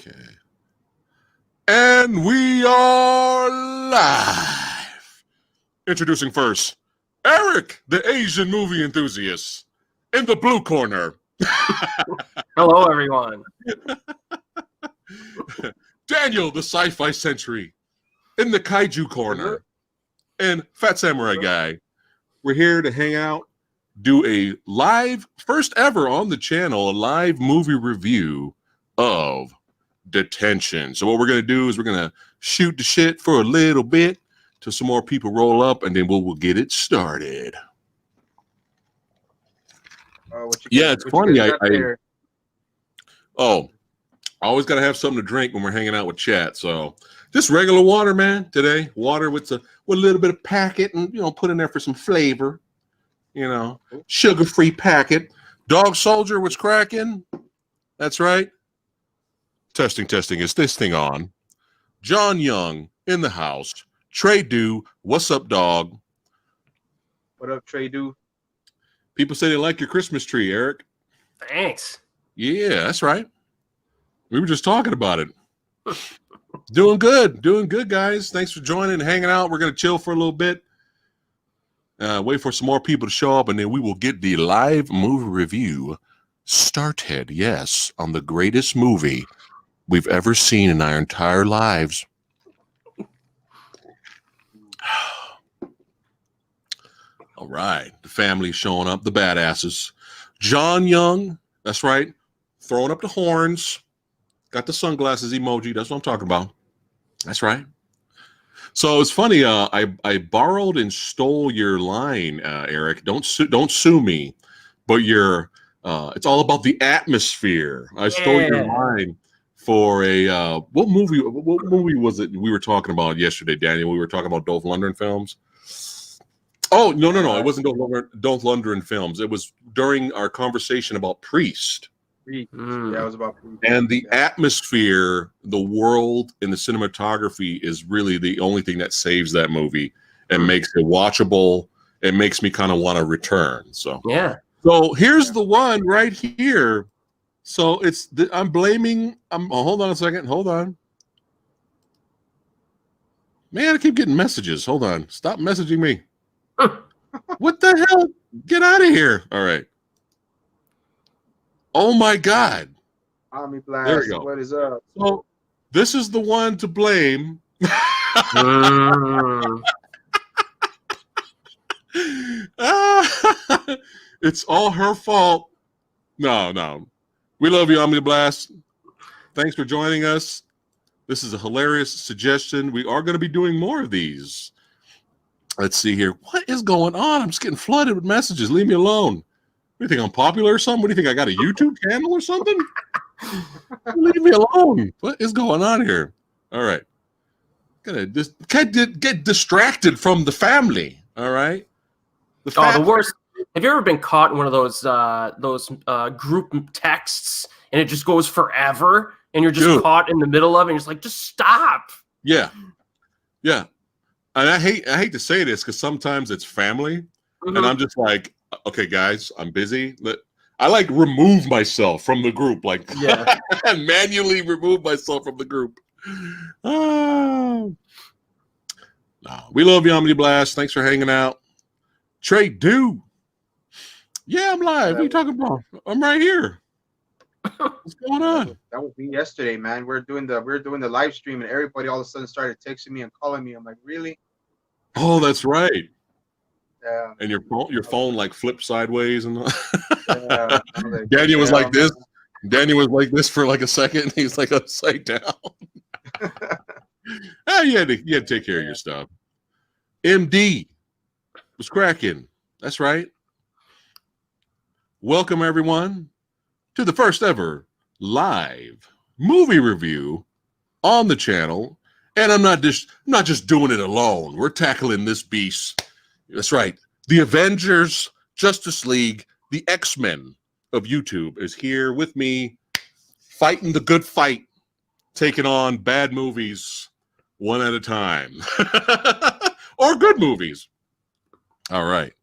Okay. And we are live. Introducing first, Eric, the Asian movie enthusiast, in the blue corner. Hello, everyone. Daniel, the sci-fi century, in the kaiju corner. And Fat Samurai Guy. We're here to hang out, do a live, first ever on the channel, a live movie review of Detention. So what we're going to do is we're going to shoot the shit for a little bit till some more people roll up, and then we'll get it started. It's funny. I always got to have something to drink when we're hanging out with chat. So just regular water, man. Today, water with a little bit of packet, and put in there for some flavor. Sugar-free packet. Dog Soldier, what's cracking? That's right. Testing. Is this thing on? John Young in the house. Trey Do, what's up, dog? What up, Trey Do? People say they like your Christmas tree, Eric. Thanks. Yeah, that's right. We were just talking about it. Doing good, guys. Thanks for joining and hanging out. We're going to chill for a little bit. Wait for some more people to show up, and then we will get the live movie review started. Yes, on the greatest movie we've ever seen in our entire lives. All right, the family showing up, the badasses. John Young, that's right, throwing up the horns. Got the sunglasses emoji. That's what I'm talking about. That's right. So it's funny. I borrowed and stole your line, Eric. Don't sue me, but it's all about the atmosphere. I stole your line for a what movie was it we were talking about yesterday, Daniel? We were talking about Dolph Lundgren films. Oh no! It wasn't Dolph Lundgren films. It was during our conversation about Priest. Yeah, it was about Priest. And the atmosphere, the world, and the cinematography is really the only thing that saves that movie and makes it watchable. It makes me kind of want to return. So yeah. So here's the one right here. So I'm blaming. Hold on a second. Hold on. Man, I keep getting messages. Hold on. Stop messaging me. What the hell? Get out of here. All right. Oh my God. Army Blast. There we go. What is up? So this is the one to blame. It's all her fault. No. We love you, Omni Blast. Thanks for joining us. This is a hilarious suggestion. We are going to be doing more of these. Let's see here. What is going on? I'm just getting flooded with messages. Leave me alone. What do you think, I'm popular or something? What do you think, I got a YouTube channel or something? Leave me alone. What is going on here? All right. Gotta just get distracted from the family. All right. The worst. Have you ever been caught in one of those group texts and it just goes forever and you're just caught in the middle of it and you're just like, just stop. Yeah. And I hate to say this because sometimes it's family, and I'm just like, okay, guys, I'm busy. I like remove myself from the group, like manually remove myself from the group. Oh. No, we love you, Omni Blast. Thanks for hanging out. Trey Do. Yeah, I'm live. What are you talking about? I'm right here. What's going on? That was me yesterday, man. We were doing the live stream, and everybody all of a sudden started texting me and calling me. I'm like, really? Oh, that's right. Yeah. And your phone like flipped sideways and like, Daniel was like this. Daniel was like this for like a second. And he's like upside down. You had to take care of your stuff. MD was cracking. That's right. Welcome everyone to the first ever live movie review on the channel. And I'm not just doing it alone. We're tackling this beast. That's right. The Avengers, Justice League, the X-Men of YouTube is here with me, fighting the good fight, taking on bad movies one at a time. Or good movies. All right.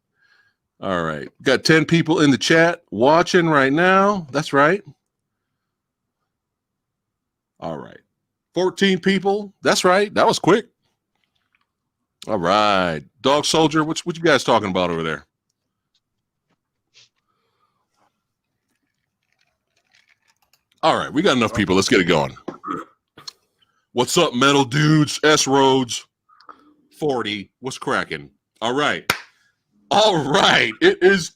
Got 10 people in the chat watching right now. That's right. All right. 14 people. That's right. That was quick. All right. Dog Soldier, what you guys talking about over there? All right. We got enough people. Let's get it going. What's up, metal dudes? S Rhodes 40. What's cracking? All right. All right. It is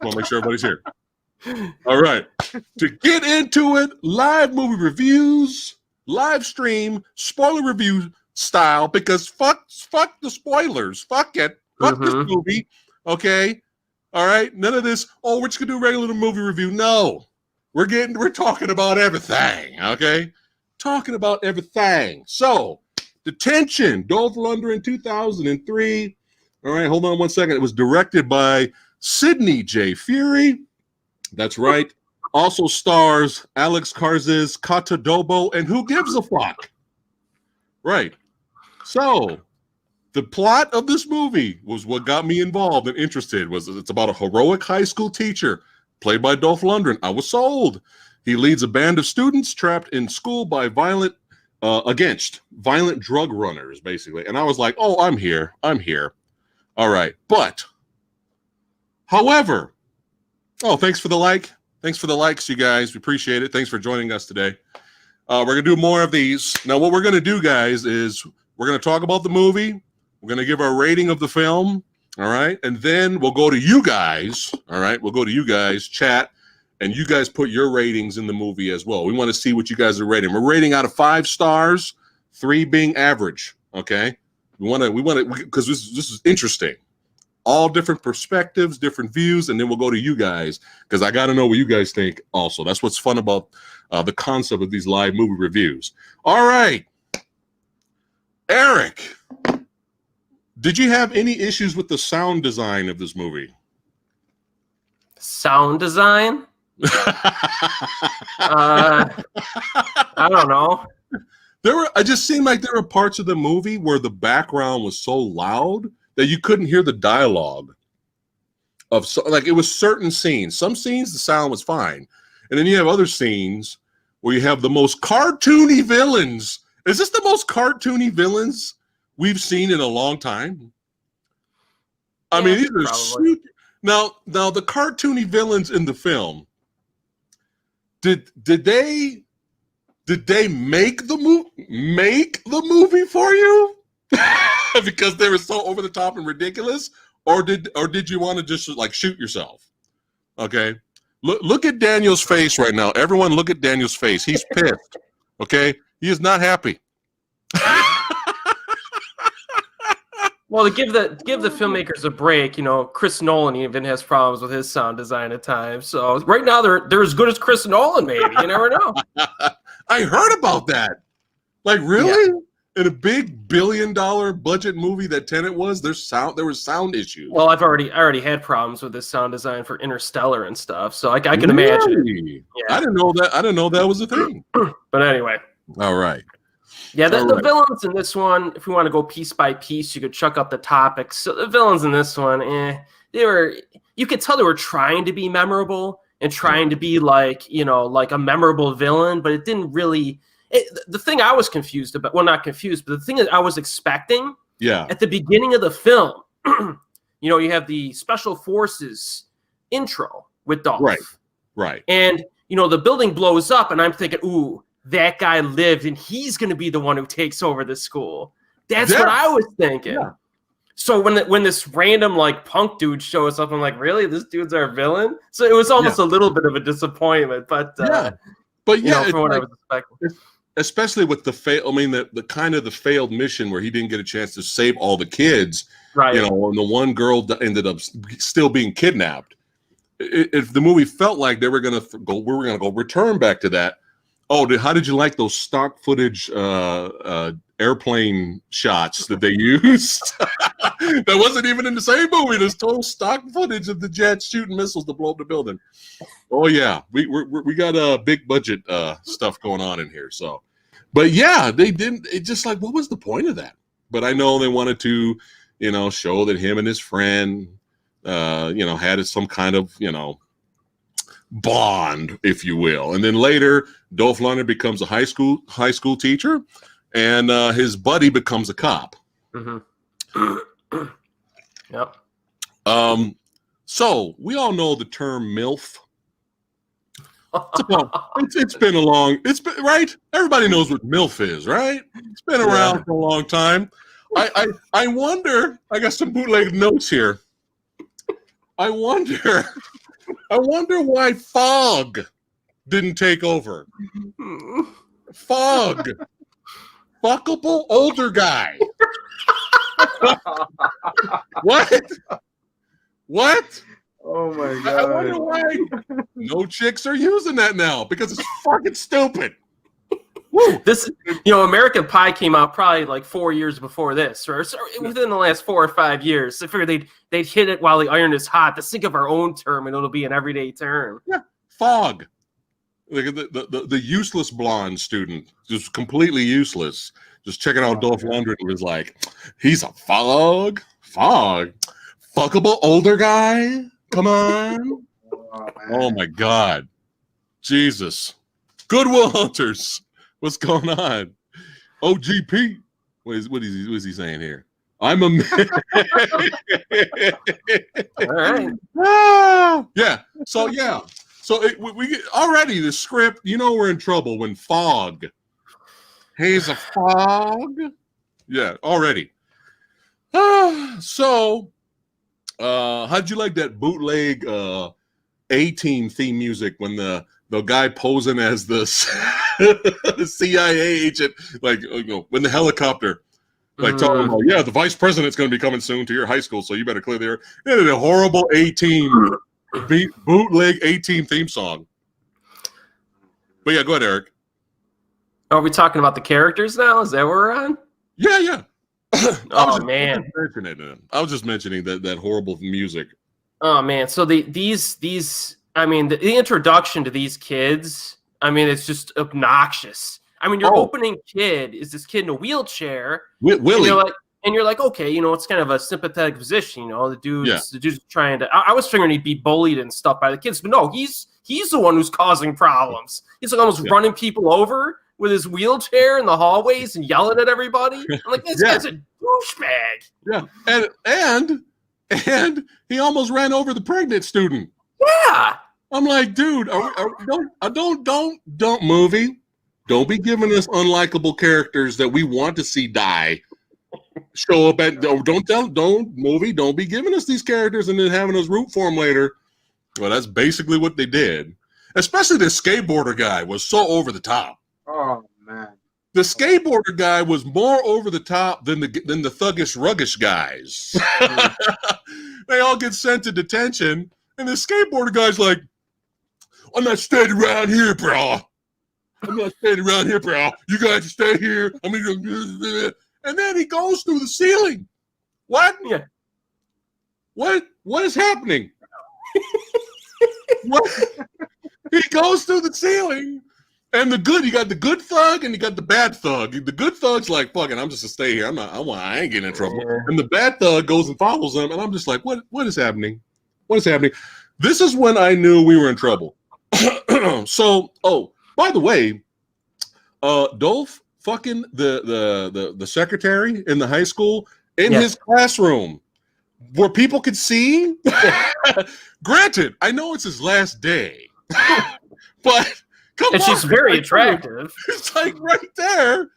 want to make sure everybody's here. All right. To get into it, live movie reviews, live stream, spoiler review style, because fuck the spoilers. Fuck it. Fuck this movie. Okay. All right. None of this, we're just gonna do a regular movie review. No. We're talking about everything. Okay. Talking about everything. So, Detention, Dolph Lundgren, 2003. All right, hold on one second. It was directed by Sidney J. Fury. That's right. Also stars Alex Karzis, Katadobo, and who gives a fuck? Right. So, the plot of this movie was what got me involved and interested. It's about a heroic high school teacher played by Dolph Lundgren. I was sold. He leads a band of students trapped in school by against violent drug runners, basically. And I was like, I'm here. All right. But, however, thanks for the like. Thanks for the likes, you guys. We appreciate it. Thanks for joining us today. We're going to do more of these. Now, what we're going to do, guys, is we're going to talk about the movie. We're going to give our rating of the film. All right. And then we'll go to you guys. All right. We'll go to you guys, chat. And you guys put your ratings in the movie as well. We want to see what you guys are rating. We're rating out of 5 stars, 3 being average. Okay, we want to because this is interesting. All different perspectives, different views, and then we'll go to you guys because I got to know what you guys think. Also, that's what's fun about the concept of these live movie reviews. All right, Eric, did you have any issues with the sound design of this movie? Sound design? I don't know. It just seemed like there were parts of the movie where the background was so loud that you couldn't hear the dialogue it was certain scenes. Some scenes the sound was fine, and then you have other scenes where you have the most cartoony villains. Is this the most cartoony villains we've seen in a long time? I mean, these are super. Now the cartoony villains in the film. Did they make the movie for you because they were so over the top and ridiculous, or did you want to just like shoot yourself? Okay, look at Daniel's face right now. Everyone, look at Daniel's face. He's pissed. Okay, he is not happy. Well, to give the filmmakers a break, Chris Nolan even has problems with his sound design at times. So right now they're as good as Chris Nolan, maybe. You never know. I heard about that. Like, really? Yeah. In a big $1 billion budget movie that Tenet was, there were sound issues. Well, I already had problems with this sound design for Interstellar and stuff, so I can imagine. Yeah. I didn't know that was a thing. But anyway. All right. Yeah, the villains in this one, if we want to go piece by piece, you could chuck up the topics. So the villains in this one, you could tell they were trying to be memorable and trying to be like a memorable villain, but it didn't really. The thing I was confused about, well, not confused, but the thing that I was expecting, at the beginning of the film, you have the Special Forces intro with Dolph, right, and the building blows up, and I'm thinking, ooh, that guy lived, and he's going to be the one who takes over the school. That's what I was thinking. Yeah. So when this random like punk dude shows up, I'm like, really? This dude's our villain? So it was almost a little bit of a disappointment, but for what I was expecting. Especially with the the kind of the failed mission where he didn't get a chance to save all the kids. Right. And the one girl ended up still being kidnapped. If the movie felt like we were gonna go return back to that. How did you like those stock footage airplane shots that they used? That wasn't even in the same movie. There's total stock footage of the jets shooting missiles to blow up the building. Oh yeah, we got big budget stuff going on in here. So, but yeah, they didn't. It just like, what was the point of that? But I know they wanted to, show that him and his friend, had some kind of, bond, if you will. And then later, Dolph Lundgren becomes a high school teacher, and his buddy becomes a cop. Mm-hmm. Yep. So we all know the term MILF. It's been right. Everybody knows what MILF is, right? It's been around for a long time. I wonder. I got some bootleg notes here. I wonder why Fog didn't take over. Fog, fuckable older guy. What? Oh my god! I wonder why no chicks are using that now, because it's fucking stupid. This, American Pie came out probably like 4 years before this, or within the last 4 or 5 years. I figured they'd hit it while the iron is hot. Let's think of our own term, and it'll be an everyday term. Yeah, Fog. Like the useless blonde student, just completely useless. Just checking out Dolph Lundgren was like, he's a fog, fuckable older guy. Come on. Oh my God, Jesus. Goodwill Hunters. What's going on? OGP. What is he saying here? I'm a man. All right. Yeah. So yeah. So we get already the script. We're in trouble when Fog. He's a fog. Yeah. Already. So, how'd you like that bootleg A-Team theme music when the guy posing as the CIA agent, like when the helicopter, like talking about, the vice president's going to be coming soon to your high school, so you better clear the air. And a horrible A-Team bootleg A-Team theme song. But yeah, go ahead, Eric. Are we talking about the characters now? Is that where we're on? Yeah. Man, I was just mentioning that horrible music. Oh man, so these. I mean, the introduction to these kids, it's just obnoxious. Your opening kid is this kid in a wheelchair. Willie. And you're like, okay, it's kind of a sympathetic position. The dude's trying to. I was figuring he'd be bullied and stuff by the kids, but no, he's the one who's causing problems. He's like almost running people over with his wheelchair in the hallways and yelling at everybody. I'm like, this guy's a douchebag. Yeah, and he almost ran over the pregnant student. Yeah. I'm like, dude, don't movie. Don't be giving us unlikable characters that we want to see die. Show up at don't be giving us these characters and then having us root for them later. Well, that's basically what they did. Especially the skateboarder guy was so over the top. Oh man. The skateboarder guy was more over the top than the thuggish ruggish guys. They all get sent to detention, and the skateboarder guy's like, I'm not standing around here, bro. You guys stay here. And then he goes through the ceiling. What? Yeah. What is happening? What? He goes through the ceiling, and you got the good thug and you got the bad thug. The good thug's like, fucking, I'm just gonna stay here. I ain't getting in trouble. Yeah. And the bad thug goes and follows him, and I'm just like, what is happening? What is happening? This is when I knew we were in trouble. So, by the way, Dolph fucking the secretary in the high school in his classroom where people could see. Granted, I know it's his last day, but come on. She's very attractive. It's like right there.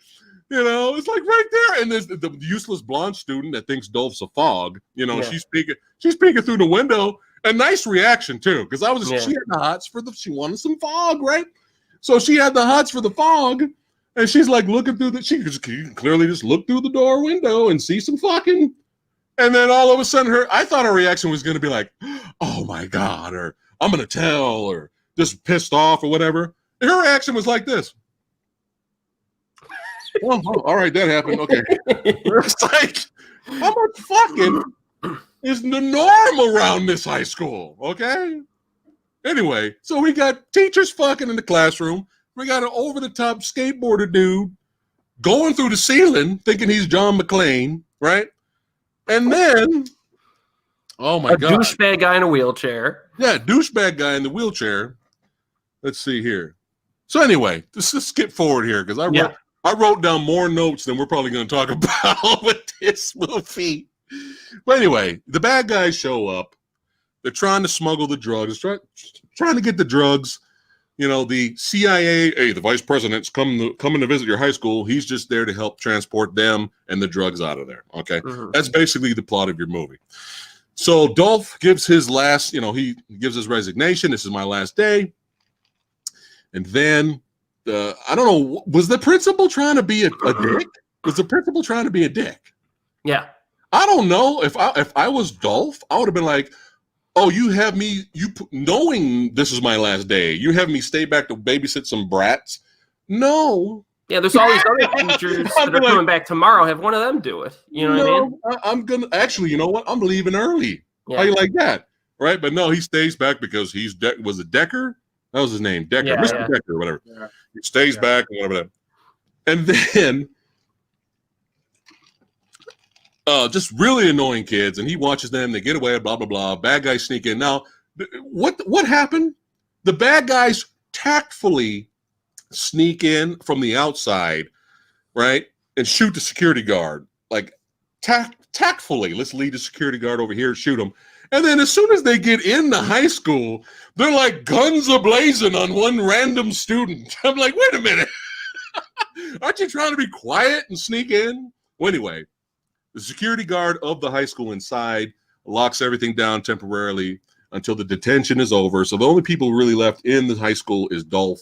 It's like right there. And there's the useless blonde student that thinks Dolph's a fog. She's peeking through the window. A nice reaction too, because she had the hots she wanted some fog, right? So she had the hots for the fog, and she's like looking through she can clearly just look through the door window and see some fucking. And then all of a sudden I thought her reaction was gonna be like, oh my God, or I'm gonna tell, or just pissed off or whatever. And her reaction was like this. Oh, all right, that happened. Okay. It's like, How much fucking is the norm around this high school? Okay. Anyway, so we got teachers fucking in the classroom. We got an over-the-top skateboarder dude going through the ceiling, thinking he's John McClane, right? And then, oh my God, douchebag guy in a wheelchair. Yeah, douchebag guy in the wheelchair. Let's see here. So anyway, let's just skip forward here because I wrote down more notes than we're probably going to talk about with this movie. But anyway, the bad guys show up. They're trying to smuggle the drugs, trying to get the drugs. You know, the CIA, hey, the vice president's coming to visit your high school. He's just there to help transport them and the drugs out of there. Okay, That's basically the plot of your movie. So Dolph gives his last, he gives his resignation. This is my last day. And then, I don't know, was the principal trying to be a dick? Was the principal trying to be a dick? Yeah. I don't know. If I was Dolph, I would have been like, oh, you have me, knowing this is my last day, you have me stay back to babysit some brats? No. Yeah, there's all these other teachers that are coming back tomorrow. Have one of them do it. You know what I mean? I'm going to, actually, you know what? I'm leaving early. Yeah. How you like that? Right? But no, he stays back because was it Decker? That was his name, Decker, Mr. Decker, whatever. Yeah. He stays back and whatever. And then, just really annoying kids, and he watches them. They get away, blah blah blah. Bad guys sneak in. Now, what happened? The bad guys tactfully sneak in from the outside, right, and shoot the security guard. Like tactfully, let's lead the security guard over here, shoot him. And then as soon as they get into high school, they're like guns a-blazing on one random student. I'm like, wait a minute. Aren't you trying to be quiet and sneak in? Well, anyway, the security guard of the high school inside locks everything down temporarily until the detention is over. So the only people really left in the high school is Dolph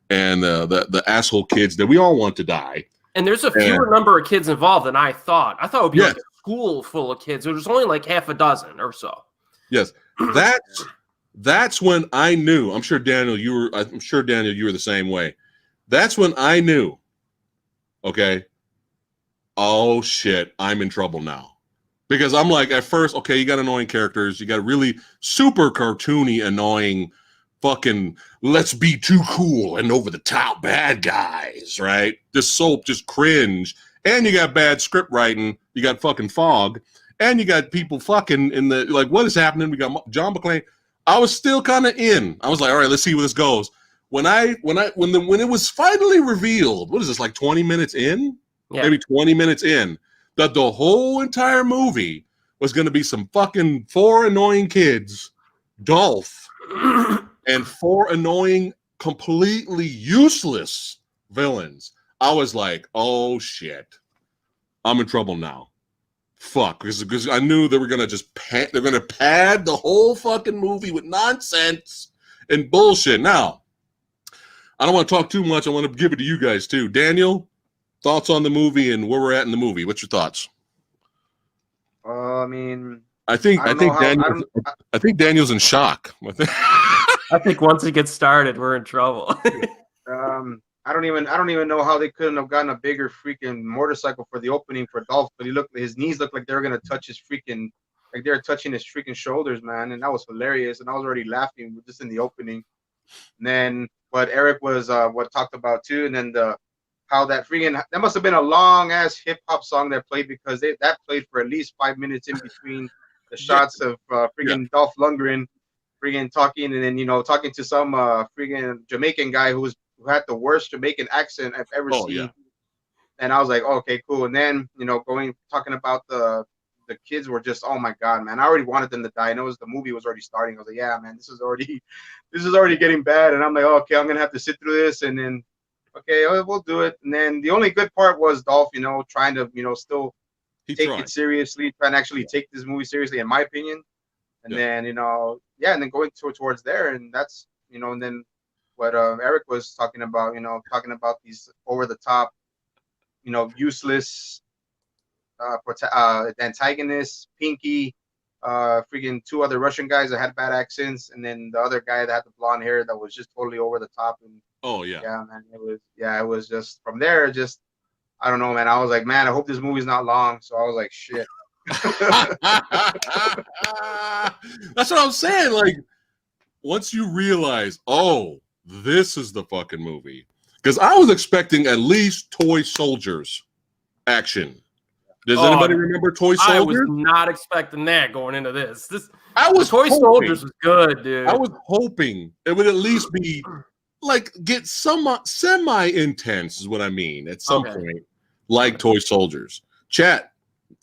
and the asshole kids that we all want to die. And there's a fewer number of kids involved than I thought. I thought it would be like a school full of kids. There's only like half a dozen or so. Yes, that's when I knew. I'm sure Daniel, you were the same way. That's when I knew. Okay. Oh shit, I'm in trouble now. Because I'm like, at first, okay, you got annoying characters, you got really super cartoony, annoying, fucking let's be too cool and over the top bad guys, right? Just cringe. And you got bad script writing, you got fucking fog. And you got people fucking in the, like, what is happening? We got John McClane. I was still kind of in. I was like, all right, let's see where this goes. When it was finally revealed, what is this, like 20 minutes in? Yeah. Maybe 20 minutes in, that the whole entire movie was going to be some fucking 4 annoying kids, Dolph, and 4 annoying, completely useless villains. I was like, oh shit, I'm in trouble now. Fuck, because I knew they were gonna pad the whole fucking movie with nonsense and bullshit. Now, I don't want to talk too much. I want to give it to you guys too. Daniel, thoughts on the movie and where we're at in the movie? What's your thoughts? I mean, I think Daniel's in shock. I think once it gets started, we're in trouble. I don't even know how they couldn't have gotten a bigger freaking motorcycle for the opening for Dolph, but his knees looked like they were gonna touch his freaking, like they were touching his freaking shoulders, man, and that was hilarious. And I was already laughing just in the opening. And then what Eric was talked about too, and then how that must have been a long ass hip hop song that played, because that played for at least 5 minutes in between the shots of Dolph Lundgren freaking talking, and then talking to some freaking Jamaican guy who had the worst Jamaican accent I've ever seen. Yeah. And I was like, oh, okay, cool. And then, talking about the kids were just, oh my God, man, I already wanted them to die. And the movie was already starting. I was like, yeah, man, this is already getting bad. And I'm like, oh, okay, I'm going to have to sit through this. And then, okay, we'll do it. And then the only good part was Dolph, trying to, still take it seriously, trying to actually take this movie seriously, in my opinion. And then, and then going towards there. And that's, and then, what Eric was talking about, these over the top, useless antagonists, Pinkie, freaking 2 other Russian guys that had bad accents, and then the other guy that had the blonde hair that was just totally over the top. And yeah, man, it was just from there, just I don't know, man. I was like, man, I hope this movie's not long. So I was like, shit. That's what I'm saying. Like, once you realize, oh, this is the fucking movie. Because I was expecting at least toy soldiers action. Does anybody remember Toy Soldiers? I was not expecting that going into this. I was Toy Soldiers was good, dude. I was hoping it would at least be like get some semi-intense is what I mean at some point, like Toy Soldiers. Chat,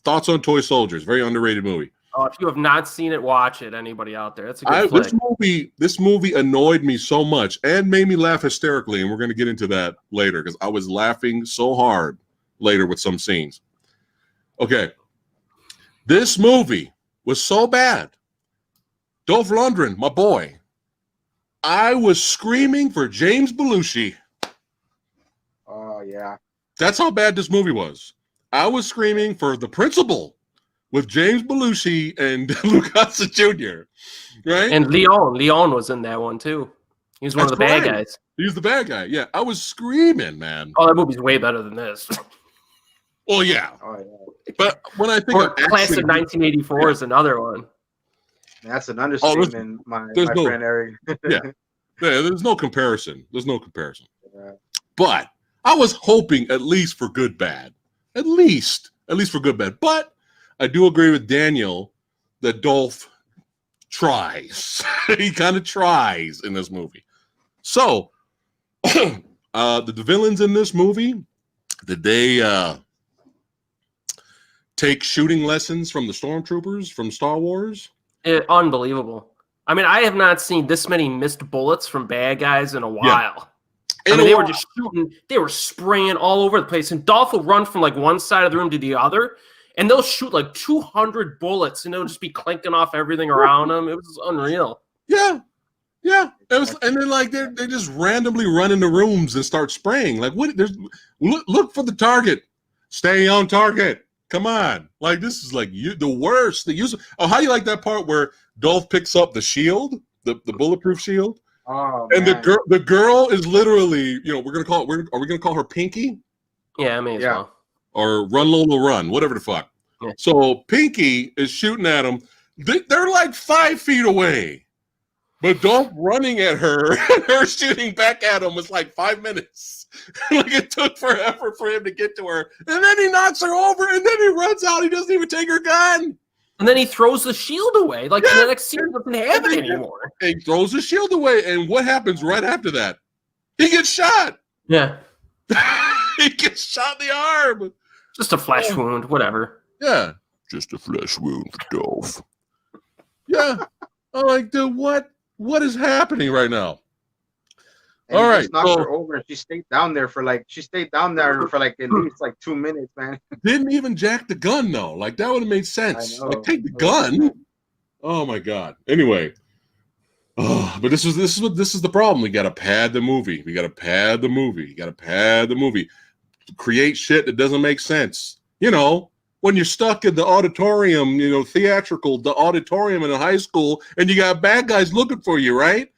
thoughts on Toy Soldiers? Very underrated movie. Oh, if you have not seen it, watch it. Anybody out there? That's a good flick. This movie annoyed me so much and made me laugh hysterically, and we're going to get into that later because I was laughing so hard later with some scenes. Okay, this movie was so bad. Dolph Lundgren, my boy, I was screaming for James Belushi. Oh, yeah. That's how bad this movie was. I was screaming for the principal with James Belushi and Lucas Jr., right? And Leon was in that one, too. He was one of the bad guys. He was the bad guy, yeah. I was screaming, man. Oh, that movie's way better than this. Well, yeah. Oh, yeah. But when I think of Class of 1984 is another one. That's an understatement, my friend Eric. Yeah, there's no comparison. There's no comparison. Yeah. But I was hoping at least for good bad. At least for good bad. But I do agree with Daniel that Dolph tries. He kind of tries in this movie. So the villains in this movie, did they take shooting lessons from the stormtroopers from Star Wars? Unbelievable. I mean, I have not seen this many missed bullets from bad guys in a while. Yeah. They were just shooting. They were spraying all over the place. And Dolph will run from like one side of the room to the other, and they'll shoot like 200 bullets, and they'll just be clanking off everything around them. It was unreal. Yeah. Yeah. It was, and then like they just randomly run into rooms and start spraying. Like, what? Look for the target. Stay on target. Come on. Like, this is like the worst. How do you like that part where Dolph picks up the shield, the bulletproof shield? Oh, and man. the girl is literally, are we gonna call her Pinkie? Yeah, I mean, well. Or Run Lola Run, whatever the fuck. Yeah. So Pinkie is shooting at him. They're like 5 feet away. But Dolph running at her and her shooting back at him was like 5 minutes. Like, it took forever for him to get to her. And then he knocks her over, and then he runs out. He doesn't even take her gun. And then he throws the shield away. Like, the next scene doesn't have it anymore. He throws the shield away, and what happens right after that? He gets shot. Yeah. He gets shot in the arm. Just a flesh wound, whatever. Yeah. Just a flesh wound for Dolph. Yeah. I'm like, dude, what is happening right now? And all right, knocked her over, and she stayed down there for like at least like 2 minutes, man. Didn't even jack the gun though. Like, that would have made sense. Like, take the gun. Oh my god. Anyway, but this is the problem. We got to pad the movie. Create shit that doesn't make sense. When you're stuck in the auditorium, the auditorium in a high school, and you got bad guys looking for you, right?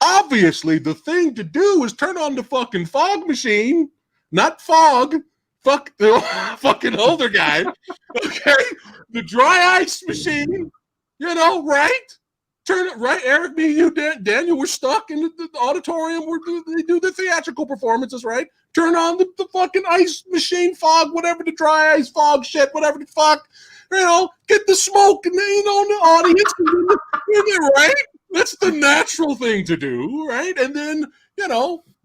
Obviously, the thing to do is turn on the fucking fog machine, not fog. Fuck the fucking older guy. Okay? The dry ice machine, right? Turn it right, Eric, me, you, Daniel, we're stuck in the auditorium where they do the theatrical performances, right? Turn on the fucking ice machine, fog, whatever, the dry ice, fog shit, whatever the fuck. Get the smoke and the audience in it, right? That's the natural thing to do, right? And then,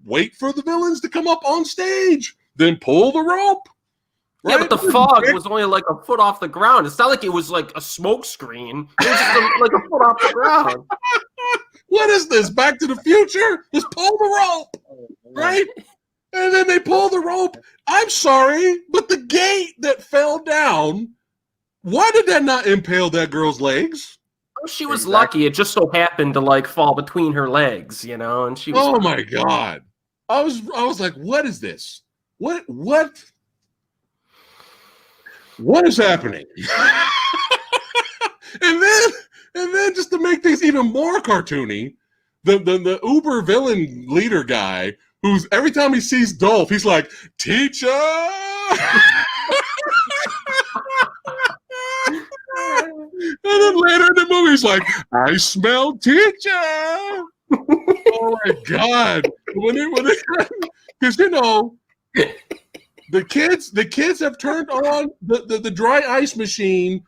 wait for the villains to come up on stage. Then pull the rope. Right? Yeah, but the fog was only like a foot off the ground. It's not like it was like a smoke screen. It was just like a foot off the ground. What is this? Back to the Future? Just pull the rope, right? And then they pull the rope. I'm sorry, but the gate that fell down, why did that not impale that girl's legs? She was lucky. It just so happened to like fall between her legs, and she was. Oh my god! I was like, what is this? What is happening? and then just to make things even more cartoony, the uber villain leader guy, who's every time he sees Dolph, he's like, teacher. then later in the movie, he's like, I smell teacher. Oh my God. Because the kids have turned on the dry ice machine.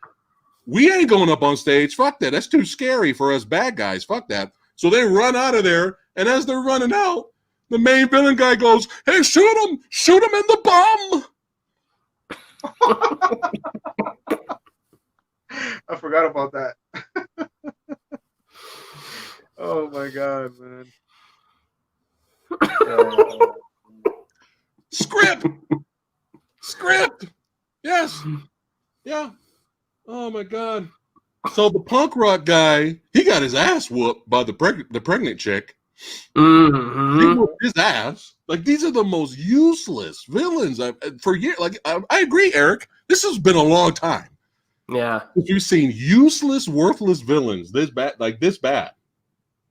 We ain't going up on stage. Fuck that. That's too scary for us bad guys. Fuck that. So they run out of there, and as they're running out, the main villain guy goes, hey, shoot him in the bum. I forgot about that. Oh my God, man. Script. Yes. Yeah. Oh my God. So the punk rock guy, he got his ass whooped by the pregnant chick. Mm-hmm. He whooped his ass. Like, these are the most useless villains for years. Like, I agree, Eric. This has been a long time. Yeah. You've seen useless, worthless villains this bad.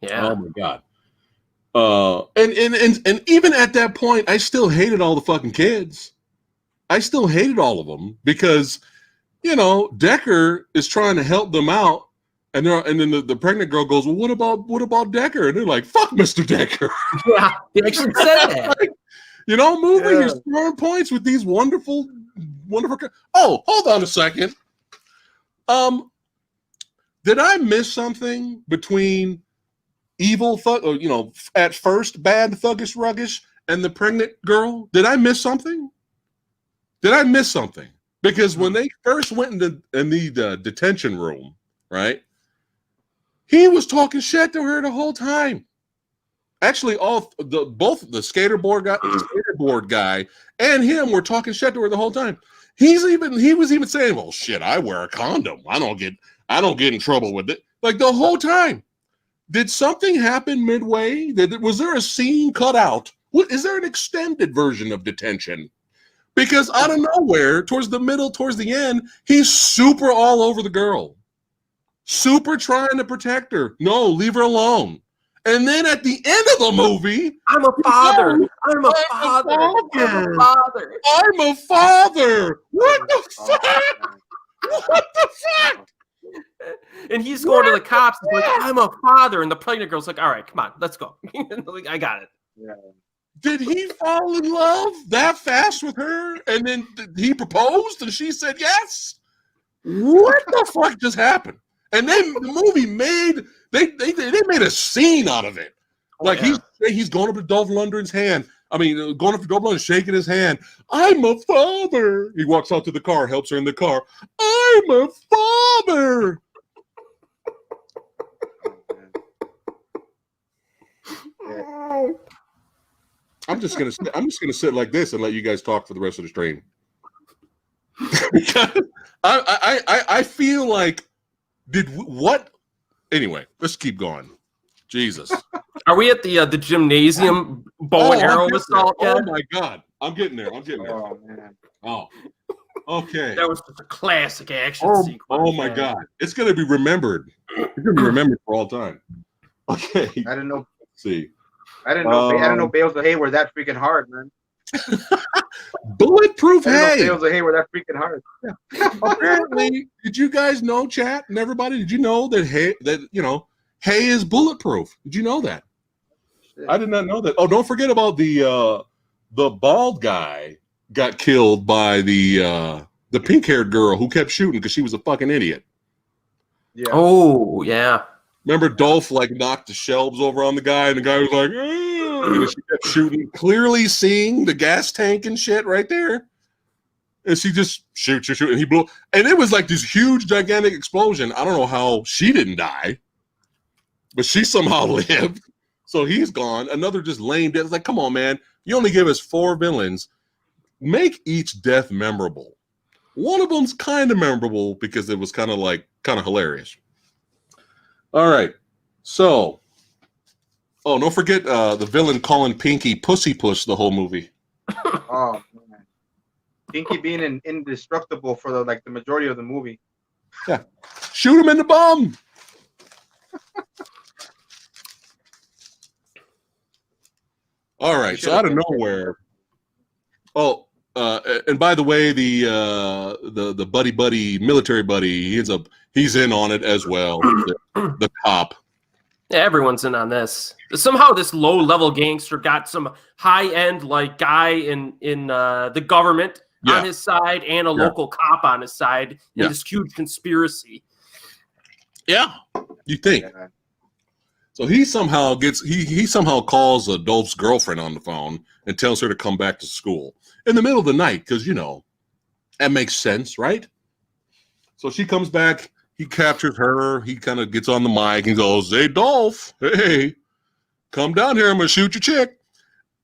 Yeah. Oh my God. And even at that point, I still hated all the fucking kids. I still hated all of them because, Decker is trying to help them out, and then the pregnant girl goes, well, what about Decker? And they're like, fuck Mr. Decker. Yeah, they actually said that. Movie, you're scoring points with these wonderful. Oh, hold on a second. Did I miss something between evil thug, at first bad thuggish ruggish and the pregnant girl? Did I miss something? Because when they first went in the detention room, right? He was talking shit to her the whole time. Actually, both the skateboard guy and him were talking shit to her the whole time. He was even saying, well, shit, I wear a condom. I don't get in trouble with it. Like, the whole time. Did something happen midway? Was there a scene cut out? Is there an extended version of Detention? Because out of nowhere, towards the end, he's super all over the girl. Super trying to protect her. No, leave her alone. And then at the end of the movie, I'm a father. I'm a father. What the fuck? What the fuck? And he's going to the cops. He's like, I'm a father. And the pregnant girl's like, all right, come on, let's go. Like, I got it. Yeah. Did he fall in love that fast with her? And then he proposed and she said yes? What the fuck just happened? And then the movie they made a scene out of it. He's going up to Dolph Lundgren's hand. Going up to Dolph Lundgren, shaking his hand. I'm a father. He walks out to the car, helps her in the car. I'm a father. I'm just gonna sit like this and let you guys talk for the rest of the stream. Because I feel like anyway, let's keep going. Jesus. Are we at the gymnasium bow and arrow assault yet? Oh my God. I'm getting there. Oh man. Oh. Okay. That was just a classic action sequence. Oh my God. It's gonna be remembered. It's gonna be remembered for all time. Okay. I didn't know. Let's see. I didn't know bales of hay were that freaking hard, man. Bulletproof hay. Bales of hay were that freaking hard. Yeah. Apparently, did you guys know, chat and everybody? Did you know that hay is bulletproof? Did you know that? Shit. I did not know that. Oh, don't forget about the bald guy got killed by the pink-haired girl who kept shooting because she was a fucking idiot. Yeah. Oh yeah. Remember Dolph knocked the shelves over on the guy, and the guy was like, and she kept shooting, clearly seeing the gas tank and shit right there. And she just shoot, and he blew. And it was like this huge, gigantic explosion. I don't know how she didn't die, but she somehow lived. So he's gone. Another just lame death. It's like, come on, man. You only give us 4 villains. Make each death memorable. One of them's kind of memorable because it was kind of hilarious. All right. So, don't forget the villain calling Pinkie Pussy Puss the whole movie. Oh man. Pinkie being indestructible for the majority of the movie. Yeah. Shoot him in the bum. All right. So out of nowhere. Oh, And by the way, the buddy military buddy, he's in on it as well. The cop. Yeah, everyone's in on this. Somehow this low-level gangster got some high-end like guy in the government on his side and a local cop on his side in this huge conspiracy. Yeah, you think. Yeah. So he somehow he somehow calls Dolph's girlfriend on the phone and tells her to come back to school in the middle of the night because, you know, that makes sense, right? So she comes back. He captures her. He kind of gets on the mic and goes, "Hey, Dolph, hey, come down here. I'm going to shoot your chick."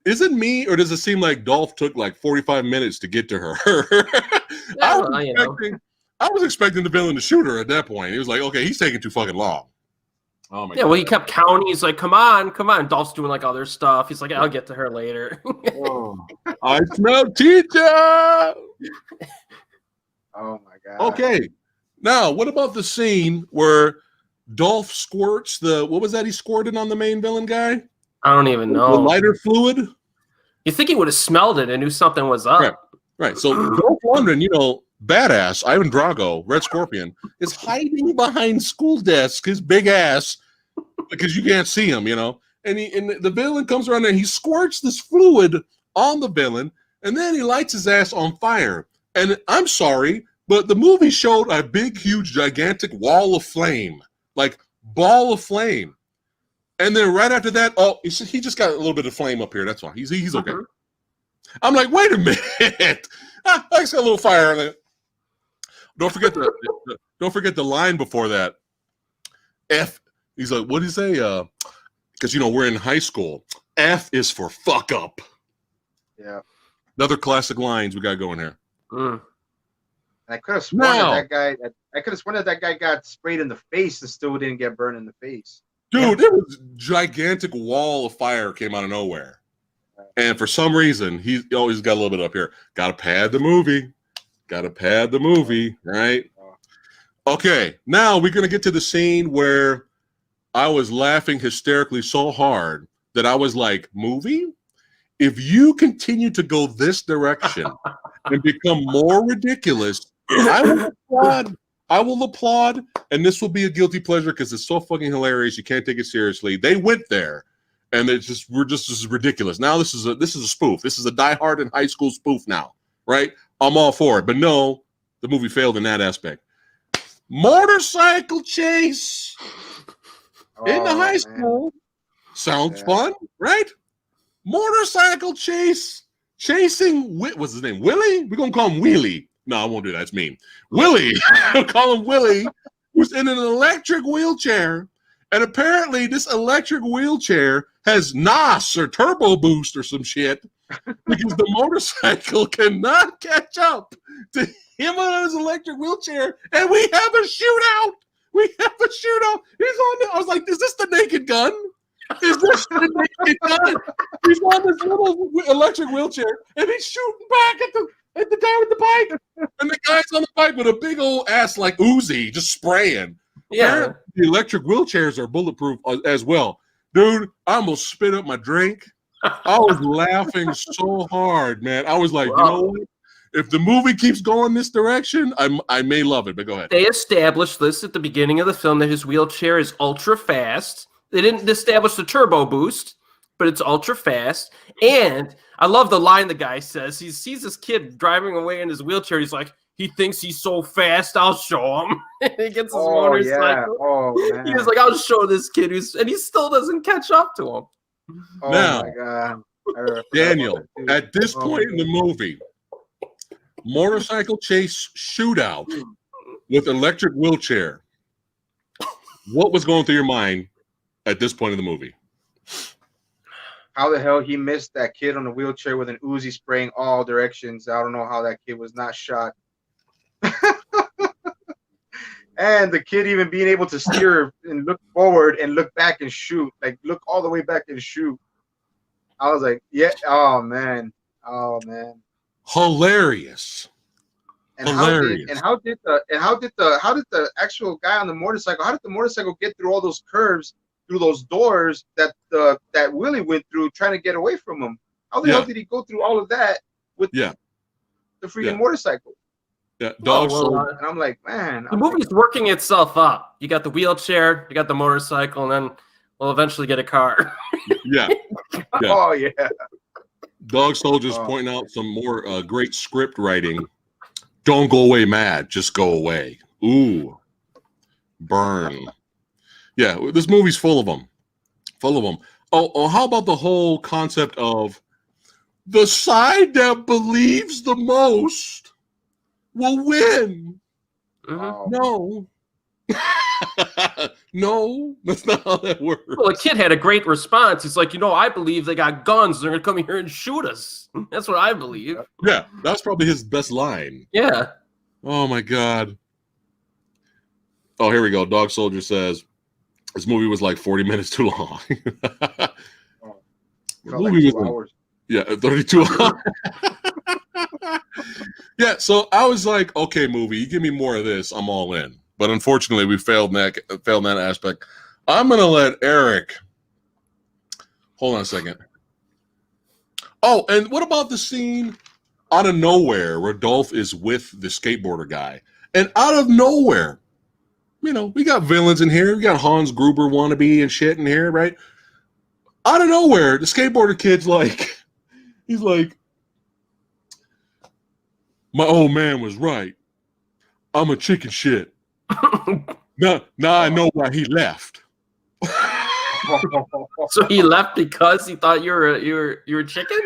Is it me, or does it seem like Dolph took like 45 minutes to get to her? I was expecting the villain to shoot her at that point. He was like, okay, he's taking too fucking long. Oh my God. Well, he kept counting. He's like, come on. Dolph's doing like other stuff. He's like, I'll get to her later. I smell teacher. Oh my God. Okay. Now, what about the scene where Dolph squirts what was that he squirted on the main villain guy? I don't even know. The lighter fluid? You think he would have smelled it and knew something was up. Right. So Dolph Lundgren, you know, badass, Ivan Drago, Red Scorpion, is hiding behind school desks, his big ass, because you can't see him, you know. And the villain comes around there and he squirts this fluid on the villain, and then he lights his ass on fire. And I'm sorry, but the movie showed a big, huge, gigantic wall of flame, like ball of flame. And then right after that, he just got a little bit of flame up here. That's why he's okay. I'm like, wait a minute. I just got a little fire on it. Don't forget the line before that. F. He's like, what did he say? Because you know we're in high school. F is for fuck up. Yeah. Another classic lines we got going here. I could have sworn that guy got sprayed in the face and still didn't get burned in the face. Dude, it was gigantic wall of fire came out of nowhere. And for some reason, he's always got a little bit up here. Got to pad the movie, right? Okay, now we're going to get to the scene where I was laughing hysterically so hard that I was like, movie? If you continue to go this direction and become more ridiculous, I will applaud, and this will be a guilty pleasure because it's so fucking hilarious. You can't take it seriously. They went there, and we're just ridiculous. Now this is a spoof. This is a Die Hard in high school spoof now, right? I'm all for it, but no, the movie failed in that aspect. Motorcycle chase in the high school sounds fun, right? Motorcycle chase, chasing. What's his name? Willie? We're gonna call him Wheelie. No, I won't do that. It's mean. Willie, I'll call him Willie, who's in an electric wheelchair. And apparently this electric wheelchair has NOS or turbo boost or some shit because the motorcycle cannot catch up to him on his electric wheelchair. And we have a shootout. I was like, is this the Naked Gun? Is this the Naked Gun? He's on this little electric wheelchair and he's shooting back at the guy with the bike, and the guy's on the bike with a big old ass like Uzi, just spraying. Yeah, the electric wheelchairs are bulletproof as well, dude. I almost spit up my drink. I was laughing so hard, man. I was like, you know what? If the movie keeps going this direction, I may love it. But go ahead. They established this at the beginning of the film that his wheelchair is ultra fast. They didn't establish the turbo boost, but it's ultra fast. And I love the line the guy says. He sees this kid driving away in his wheelchair. He's like, he thinks he's so fast, I'll show him. He gets his motorcycle. Yeah. Oh, man. He was like, I'll show this kid. And he still doesn't catch up to him. Oh, now, my God. Daniel, at this point in the movie, motorcycle chase shootout with electric wheelchair. What was going through your mind at this point in the movie? How the hell he missed that kid on the wheelchair with an Uzi spraying all directions? I don't know how that kid was not shot. And the kid even being able to steer and look forward and look back and shoot, like look all the way back and shoot. I was like, yeah, oh man. Hilarious. And how did the actual guy on the motorcycle? How did the motorcycle get through all those curves, through those doors that Willie went through, trying to get away from him? How the hell did he go through all of that? the freaking motorcycle. Yeah, Dog and I'm like, man, the movie's working itself up. You got the wheelchair, you got the motorcycle, and then we'll eventually get a car. Yeah. Oh yeah. Dog Soldier's pointing out some more great script writing. Don't go away mad, just go away. Ooh, burn. Yeah, this movie's full of them. Full of them. Oh, how about the whole concept of the side that believes the most will win? Mm-hmm. No. No, that's not how that works. Well, the kid had a great response. He's like, I believe they got guns. They're going to come here and shoot us. That's what I believe. Yeah, that's probably his best line. Yeah. Oh, my God. Oh, here we go. Dog Soldier says, this movie was like 40 minutes too long. The movie like 2 was hours. Yeah, 32 hours. Yeah, so I was like, okay, movie, you give me more of this, I'm all in. But unfortunately, we failed in that aspect. I'm going to let Eric. Hold on a second. Oh, and what about the scene out of nowhere where Dolph is with the skateboarder guy? And out of nowhere, we got villains in here. We got Hans Gruber wannabe and shit in here, right? Out of nowhere, the skateboarder kid's like, he's like, my old man was right. I'm a chicken shit. Now I know why he left. So he left because he thought you were a chicken?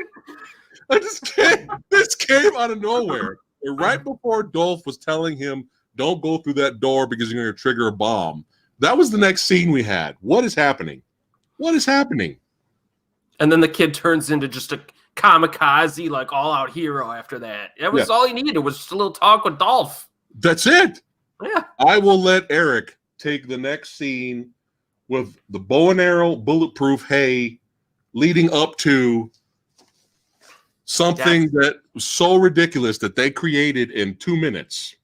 This came out of nowhere. And right before Dolph was telling him, don't go through that door because you're going to trigger a bomb. That was the next scene we had. What is happening? What is happening? And then the kid turns into just a kamikaze, like all-out hero after that. That was all he needed, was just a little talk with Dolph. That's it. Yeah. I will let Eric take the next scene with the bow and arrow, bulletproof hay, leading up to something that was so ridiculous that they created in 2 minutes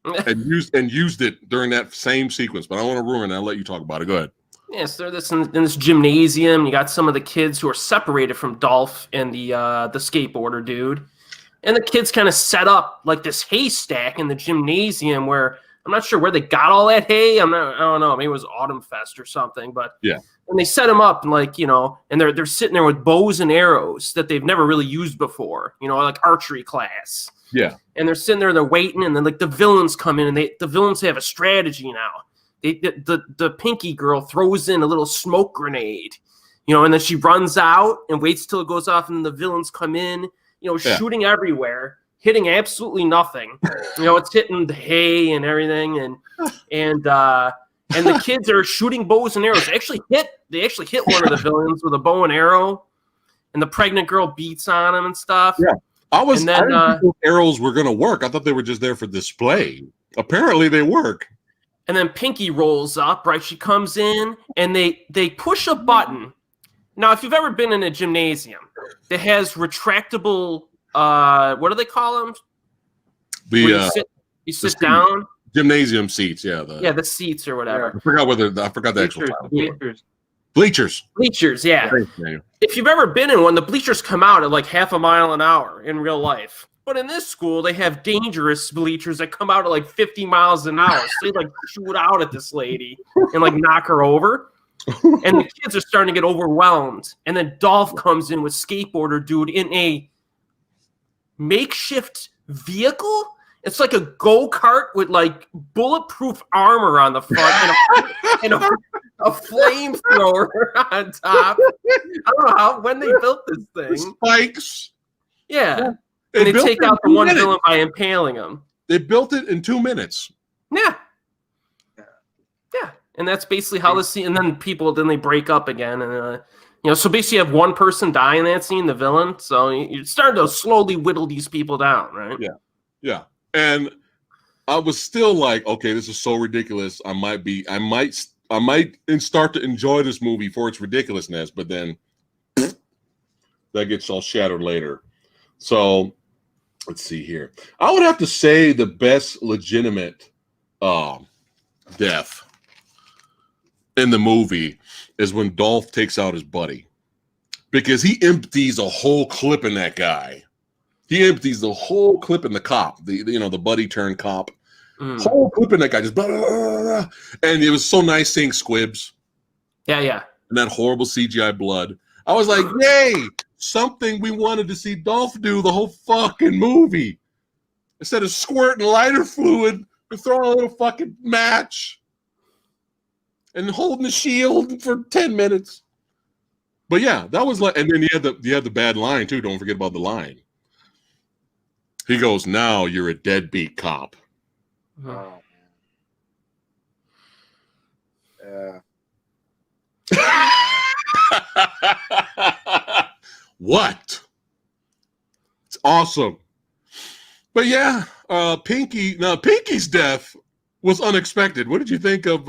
and used it during that same sequence. But I don't want to ruin it. I'll let you talk about it. Go ahead. Yeah, so they're in this gymnasium. You got some of the kids who are separated from Dolph and the skateboarder dude. And the kids kind of set up like this haystack in the gymnasium where I'm not sure where they got all that hay. I don't know. Maybe it was Autumn Fest or something. But yeah. And they set them up like, and they're sitting there with bows and arrows that they've never really used before, like archery class. Yeah. And they're sitting there, they're waiting, and then like the villains come in, and the villains have a strategy now. The Pinkie girl throws in a little smoke grenade, and then she runs out and waits till it goes off, and then the villains come in, shooting everywhere, hitting absolutely nothing. It's hitting the hay and everything, and the kids are shooting bows and arrows. They actually hit one of the villains with a bow and arrow, and the pregnant girl beats on him and stuff. Yeah, I didn't think those arrows were going to work. I thought they were just there for display. Apparently, they work. And then Pinkie rolls up, right? She comes in, and they push a button. Now, if you've ever been in a gymnasium that has retractable, what do they call them? You sit down. Gymnasium seats, yeah. The seats or whatever. I forgot the actual title. Bleachers. Bleachers, yeah. If you've ever been in one, the bleachers come out at like half a mile an hour in real life. But in this school, they have dangerous bleachers that come out at like 50 miles an hour. So they like shoot out at this lady and like knock her over. And the kids are starting to get overwhelmed. And then Dolph comes in with skateboarder dude in a makeshift vehicle. It's like a go-kart with like bulletproof armor on the front and a flamethrower on top. I don't know when they built this thing. Spikes. Yeah. And they take out the one villain by impaling him. They built it in 2 minutes. Yeah. And that's basically how the scene. And then they break up again, and so basically you have one person die in that scene, the villain. So you're starting to slowly whittle these people down, right? Yeah. And I was still like, okay, this is so ridiculous. I might start to enjoy this movie for its ridiculousness, but then that gets all shattered later. So let's see here. I would have to say the best legitimate death in the movie is when Dolph takes out his buddy, because he empties a whole clip in that guy. He empties the whole clip in the cop, the buddy turned cop. Whole clip in that guy just blah, blah, blah, blah. And it was so nice seeing squibs. Yeah. And that horrible CGI blood. I was like, yay, something we wanted to see Dolph do the whole fucking movie. Instead of squirting lighter fluid, we're throwing a little fucking match and holding the shield for 10 minutes. But yeah, that was like, and then you had the bad line too. Don't forget about the line. He goes, "Now you're a deadbeat cop." Oh, yeah. What? It's awesome. But yeah, Pinkie's death was unexpected. What did you think of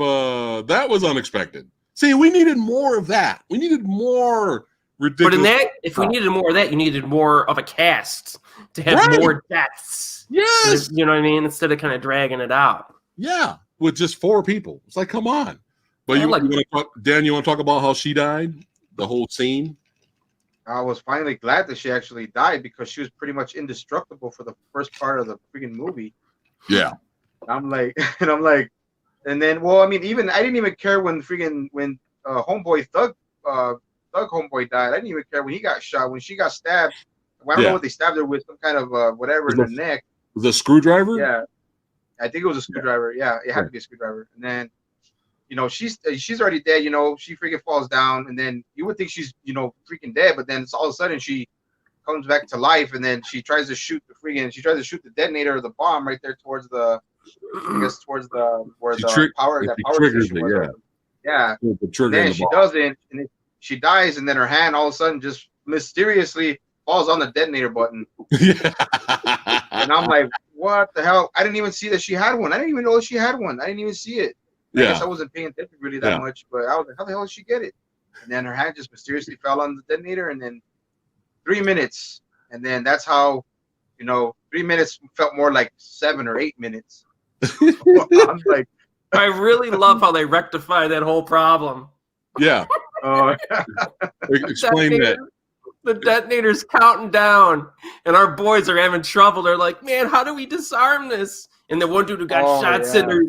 that? Was unexpected. See, we needed more of that. We needed more ridiculous. But in that, if we needed more of that, you needed more of a cast to have more deaths. Yes. You know what I mean? Instead of kind of dragging it out. Yeah, with just 4 people. It's like, come on. But you want to talk, Dan, you want to talk about how she died? The whole scene? I was finally glad that she actually died because she was pretty much indestructible for the first part of the freaking movie. Yeah. I'm like, and then, well, I mean, even I didn't even care when homeboy Thug homeboy died. I didn't even care when he got shot. When she got stabbed, I don't know what they stabbed her with, some kind of whatever in the neck. The screwdriver? Yeah, I think it was a screwdriver. Yeah, it had to be a screwdriver. And then, she's already dead. She freaking falls down, and then you would think she's freaking dead, but then all of a sudden she comes back to life, and then she tries to shoot the detonator of the bomb right there towards the power station was. Yeah. Then she doesn't, and then she dies, and then her hand all of a sudden just mysteriously falls on the detonator button. And I'm like, what the hell? I didn't even see that she had one. I didn't even know that she had one. I didn't even see it. I guess I wasn't paying attention really that much, but I was like, how the hell did she get it? And then her hand just mysteriously fell on the detonator, and then 3 minutes. And then that's how, 3 minutes felt more like 7 or 8 minutes. I'm like, I really love how they rectify that whole problem. Yeah. Explain that. The detonator's counting down, and our boys are having trouble. They're like, man, how do we disarm this? And the one dude who got shot sitting there,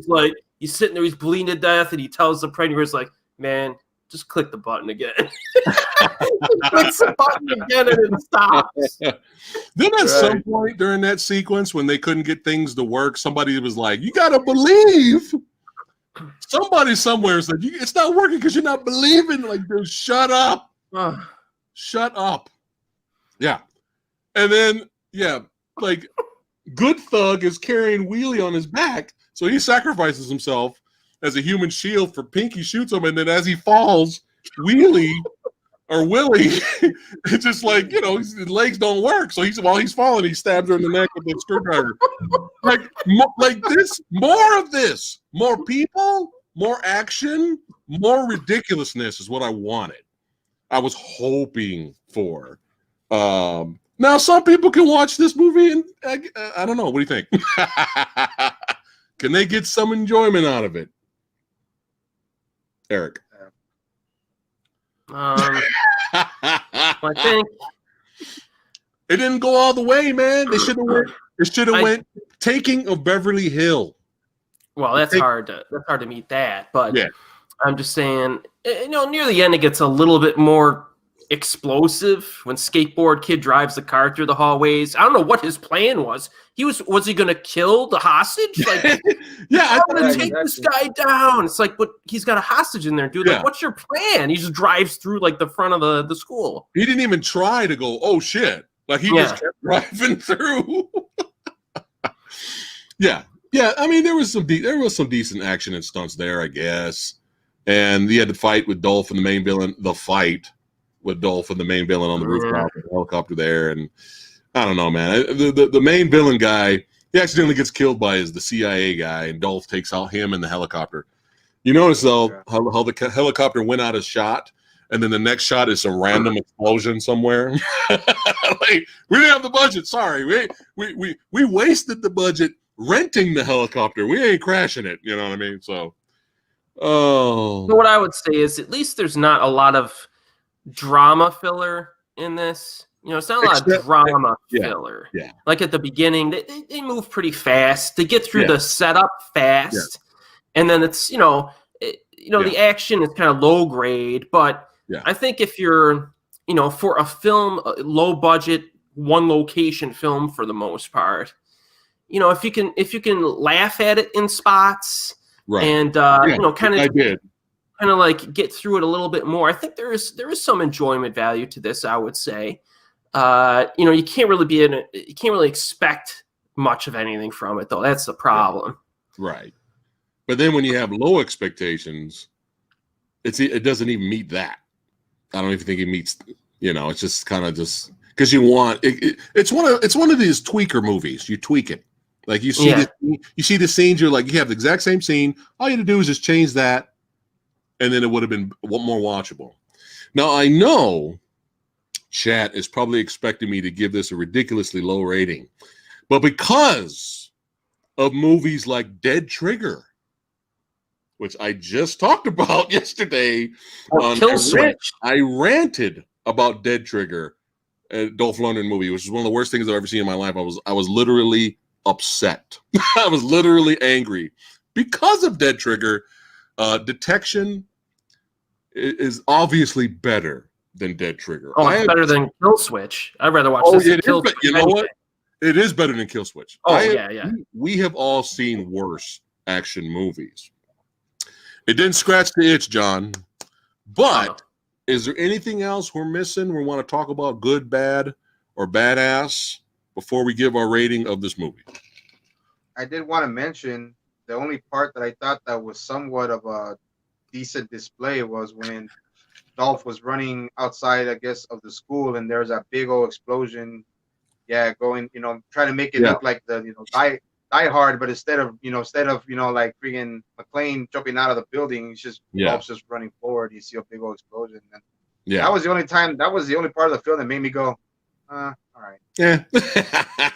he's sitting there, he's bleeding to death, and he tells the predator, he's like, man, just click the button again. He clicks the button again, and it stops. Then at some point during that sequence, when they couldn't get things to work, somebody was like, you got to believe. Somebody somewhere said, it's not working because you're not believing. Like, dude, shut up. Shut up. Yeah. And then, like, Good Thug is carrying Wheelie on his back, so he sacrifices himself as a human shield for Pinkie shoots him, and then as he falls, Willie, it's just like, his legs don't work. So while he's falling, he stabs her in the neck with a screwdriver. like this, more of this, more people, more action, more ridiculousness is what I wanted. I was hoping for. Now some people can watch this movie and I don't know. What do you think? Can they get some enjoyment out of it? Eric. I think it didn't go all the way, man. They should have went. It should have went Taking of Beverly Hill. Well, that's hard to meet that, but I'm just saying, near the end it gets a little bit more explosive when Skateboard Kid drives the car through the hallways. I don't know what his plan was. Was he going to kill the hostage? Like, I want to take this guy down. It's like, but he's got a hostage in there, dude. Like, what's your plan? He just drives through like the front of the school. He didn't even try to go, oh shit. Like he just kept driving through. Yeah. I mean, there was some decent action and stunts there, I guess. And he had the fight with Dolph and the main villain. The fight with Dolph and the main villain on the rooftop, the helicopter there, and I don't know, man. The main villain guy, he accidentally gets killed by the CIA guy, and Dolph takes out him in the helicopter. You notice though how the helicopter went out of shot, and then the next shot is some random explosion somewhere. Like, we didn't have the budget. Sorry, we wasted the budget renting the helicopter. We ain't crashing it. You know what I mean? So, So what I would say is at least there's not a lot of drama filler in this. You know, it's not a lot of drama filler. Yeah. Like at the beginning, they move pretty fast. They get through the setup fast, and then it's the action is kind of low grade. But I think if you're for a film, a low budget, one location film for the most part, if you can laugh at it in spots, and kind of like get through it a little bit more, I think there is some enjoyment value to this. I would say. You can't really expect much of anything from it, though. That's the problem. Right. But then when you have low expectations, it doesn't even meet that. I don't even think it meets. It's just kind of just because you want it. It's one of these tweaker movies. You tweak it, like you see the scenes. You're like, you have the exact same scene. All you have to do is just change that, and then it would have been more watchable. Now I know. Chat is probably expecting me to give this a ridiculously low rating, but because of movies like Dead Trigger, which I just talked about yesterday, Kill Switch. I ranted about Dead Trigger, a Dolph Lundgren movie, which is one of the worst things I've ever seen in my life. I was literally upset. I was literally angry because of Dead Trigger. Detection is obviously better than Dead Trigger. Oh, it's better than Kill Switch. I'd rather watch this than Kill Switch. You know what? It is better than Kill Switch. Oh, yeah. We have all seen worse action movies. It didn't scratch the itch, John. But is there anything else we're missing? We want to talk about good, bad, or badass before we give our rating of this movie. I did want to mention the only part that I thought that was somewhat of a decent display was when Dolph was running outside, I guess, of the school, and there's that big old explosion. Yeah, going, trying to make it look like the, Die Hard, but instead of like freaking McClane jumping out of the building, it's just Dolph's just running forward. You see a big old explosion. And that was the only part of the film that made me go, all right. Yeah.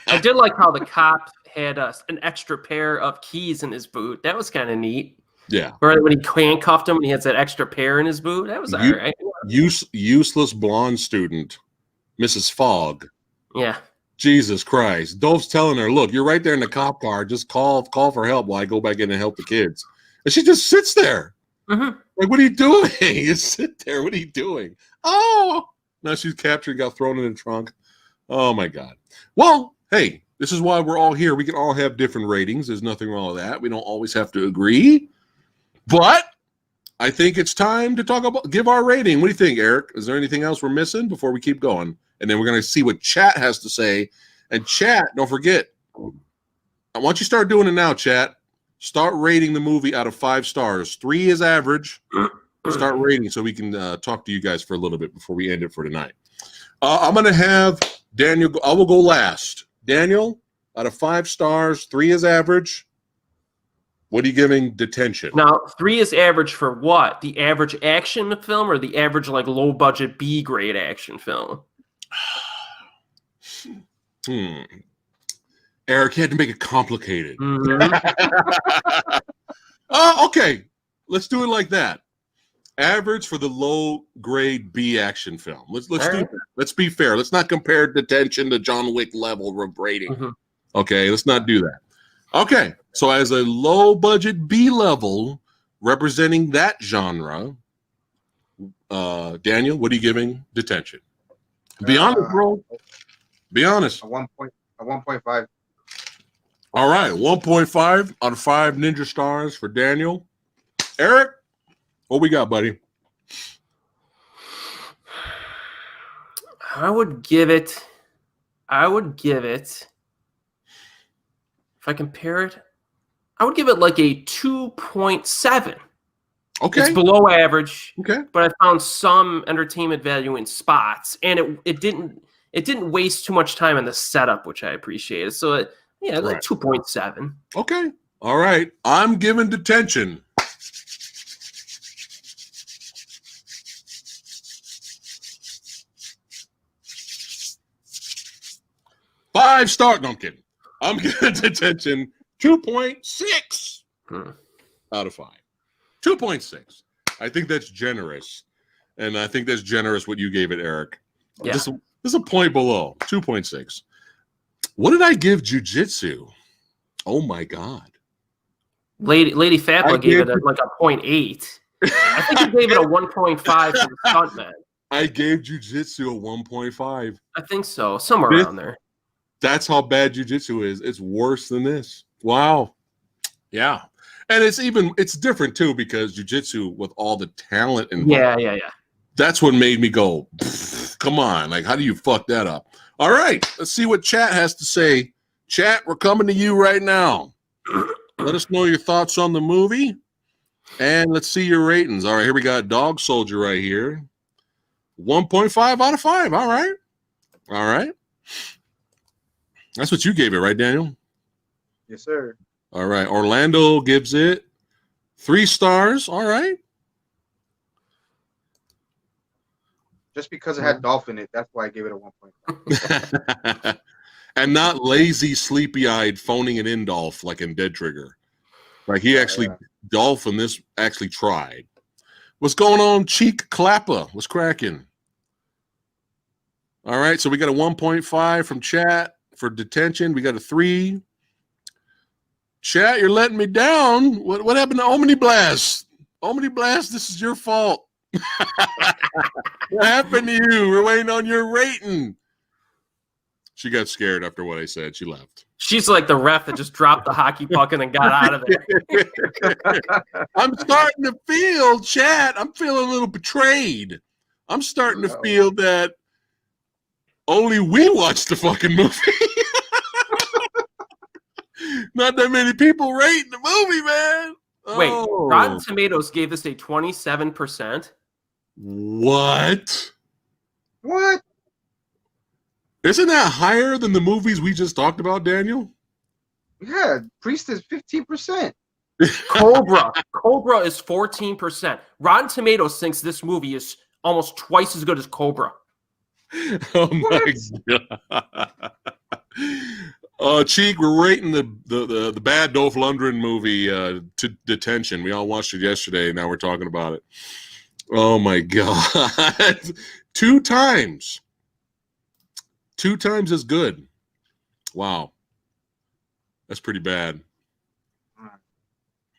I did like how the cop had an extra pair of keys in his boot. That was kind of neat. Yeah. Or when he handcuffed him and he has that extra pair in his boot. That was all right. Useless blonde student, Mrs. Fogg. Yeah. Jesus Christ. Dolph's telling her, look, you're right there in the cop car. Just call for help while I go back in and help the kids. And she just sits there. Mm-hmm. Like, what are you doing? You sit there. What are you doing? Oh. Now she's captured, got thrown in the trunk. Oh, my God. Well, hey, this is why we're all here. We can all have different ratings. There's nothing wrong with that. We don't always have to agree. But I think it's time to give our rating. What do you think, Eric? Is there anything else we're missing before we keep going? And then we're going to see what chat has to say. And chat, don't forget, I want you to start doing it now, chat. Start rating the movie out of 5 stars. 3 is average. Start rating so we can talk to you guys for a little bit before we end it for tonight. I'm going to have Daniel I will go last. Daniel, out of 5 stars, 3 is average. What are you giving Detention? Now, 3 is average for what? The average action film or the average like low budget B grade action film? Eric, you had to make it complicated. Mm-hmm. Okay. Let's do it like that. Average for the low grade B action film. Let's do that. Let's be fair. Let's not compare Detention to John Wick level of rating. Mm-hmm. Okay, let's not do that. Okay, so as a low budget B level representing that genre, Daniel, what are you giving Detention? Be honest, bro. Be honest. A 1.5. All right, 1.5 out of 5 ninja stars for Daniel. Eric, what we got, buddy? I would give it, if I compare it, I would give it like a 2.7. Okay. It's below average. Okay. But I found some entertainment value in spots, and it didn't waste too much time in the setup, which I appreciated. So like 2.7. Okay. All right. I'm giving Detention 5 stars. No, I'm kidding. I'm giving Detention 2.6 out of 5. 2.6. I think that's generous. And I think that's generous what you gave it, Eric. Yeah. This is a point below, 2.6. What did I give jiu-jitsu? Oh my God. Lady Fatma gave it like a 0.8. I think you gave it a 1.5 for the stuntman. I gave jiu-jitsu a 1.5. I think so, somewhere around there. That's how bad jiu-jitsu is. It's worse than this. Wow. Yeah. And it's different too, because jiu-jitsu with all the talent involved. Yeah. That's what made me go, come on. Like, how do you fuck that up? All right. Let's see what chat has to say. Chat, we're coming to you right now. Let us know your thoughts on the movie. And let's see your ratings. All right, here we got Dog Soldier right here. 1.5 out of 5. All right. All right. That's what you gave it, right, Daniel? Yes, sir. All right. Orlando gives it 3 stars. All right. Just because it had Dolph in it, that's why I gave it a 1.5. And not lazy, sleepy-eyed, phoning it in Dolph like in Dead Trigger. Like he actually, Dolph in this actually tried. What's going on, Cheek Clappa? What's cracking? All right, so we got a 1.5 from chat for Detention. We got a 3. Chat, you're letting me down. What happened to Omni Blast? Omni Blast, this is your fault. What happened to you? We're waiting on your rating. She got scared after what I said. She left. She's like the ref that just dropped the hockey puck and then got out of there. I'm starting to feel, chat, I'm feeling a little betrayed. I'm starting to feel that only we watched the fucking movie. Not that many people rating the movie, man. Wait, Rotten Tomatoes gave this a 27%. What? What? Isn't that higher than the movies we just talked about, Daniel? Yeah, Priest is 15%. Cobra is 14%. Rotten Tomatoes thinks this movie is almost twice as good as Cobra. Oh my God. Cheek, we're rating the bad Dolph Lundgren movie to Detention. We all watched it yesterday. Now we're talking about it. Oh my God. 2 times. 2 times as good. Wow. That's pretty bad.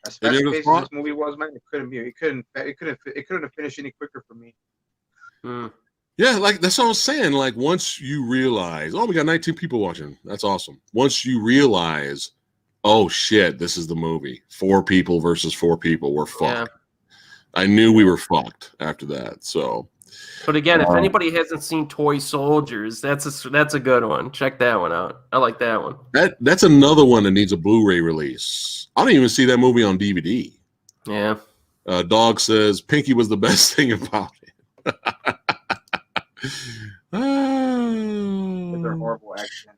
As fast paced as this movie was, man, it couldn't be. It couldn't have finished any quicker for me. Yeah, like that's what I was saying. Like once you realize, oh, we got 19 people watching. That's awesome. Once you realize, oh shit, this is the movie. 4 people versus 4 people. We're fucked. Yeah. I knew we were fucked after that. So, but again, if anybody hasn't seen Toy Soldiers, that's a good one. Check that one out. I like that one. That's another one that needs a Blu-ray release. I don't even see that movie on DVD. Yeah. Dog says Pinky was the best thing about it. They're horrible action.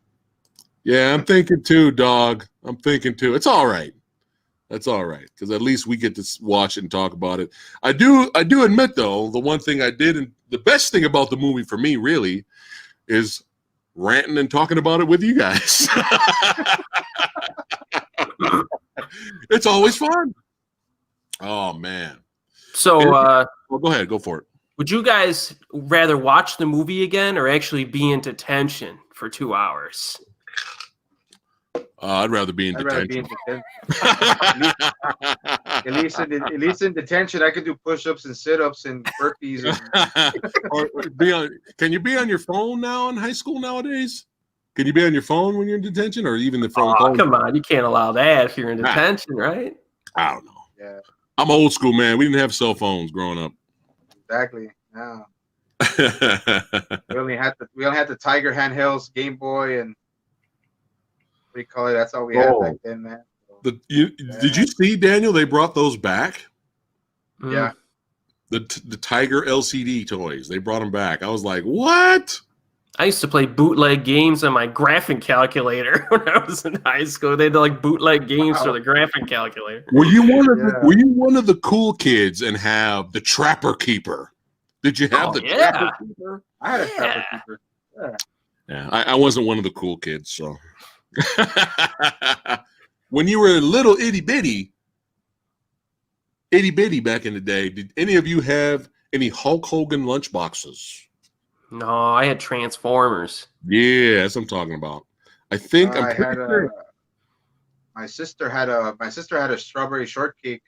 Yeah, I'm thinking too, dog. I'm thinking too. It's all right. That's all right, because at least we get to watch it and talk about it. I do admit, though, the one thing I did, and the best thing about the movie for me, really, is ranting and talking about it with you guys. It's always fun. Oh, man. So, well, go ahead. Go for it. Would you guys rather watch the movie again or actually be in detention for 2 hours? I'd rather be in detention. At least in detention, I could do push-ups and sit-ups and burpees. Can you be on your phone now in high school nowadays? Can you be on your phone when you're in detention, or even the phone? Oh, come on, you can't allow that if you're in detention, right? I don't know. Yeah, I'm old school, man. We didn't have cell phones growing up. Exactly. No. we only had the Tiger handhelds, Game Boy, and what do you call it? That's all we had back then, man. So, did you see, Daniel? They brought those back. Yeah. The Tiger LCD toys. They brought them back. I was like, what? I used to play bootleg games on my graphing calculator when I was in high school. They had like bootleg games for the graphing calculator. Were you one of the cool kids and have the Trapper Keeper? Did you have Trapper Keeper? I had a Trapper Keeper. Yeah, I wasn't one of the cool kids, so. When you were a little itty bitty back in the day, did any of you have any Hulk Hogan lunchboxes? No, I had Transformers. Yeah, that's what I'm talking about. I think I'm I pretty had sure. my sister had a strawberry shortcake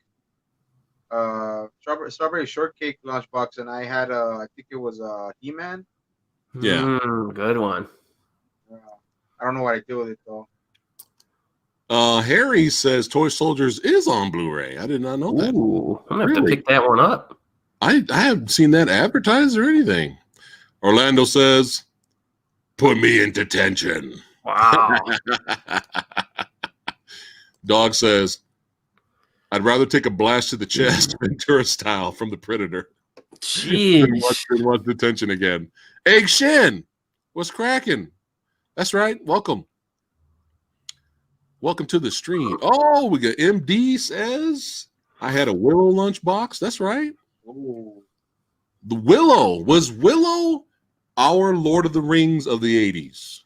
strawberry shortcake lunchbox, and I had I think it was He-Man. Yeah. Good one. I don't know what I did with it though. Harry says Toy Soldiers is on Blu-ray. I did not know that. Ooh, I'm gonna have to Really? pick that one up. I haven't seen that advertised or anything. Orlando says, "Put me in detention." Wow. Dog says, "I'd rather take a blast to the chest Ventura style from the Predator than Jeez. watch detention again." Egg Shin, what's cracking? That's right. Welcome to the stream. Oh, we got MD says I had a Willow lunchbox. That's right. Ooh. The Willow was our Lord of the Rings of the 80s.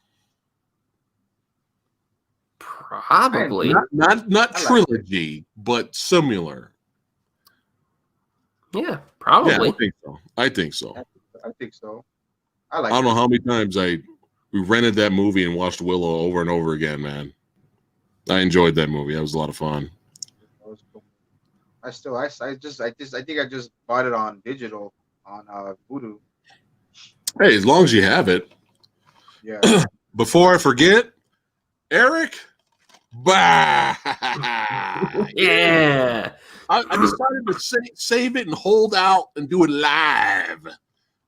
Probably. Not trilogy, but similar. Yeah, probably. Yeah, I think so. I think so. I don't know how many times we rented that movie and watched Willow over and over again, man. I enjoyed that movie. That was a lot of fun. I think I just bought it on digital on Voodoo. Hey, as long as you have it. Yeah. Before I forget, Eric. Bah! Yeah. I decided to save it and hold out and do it live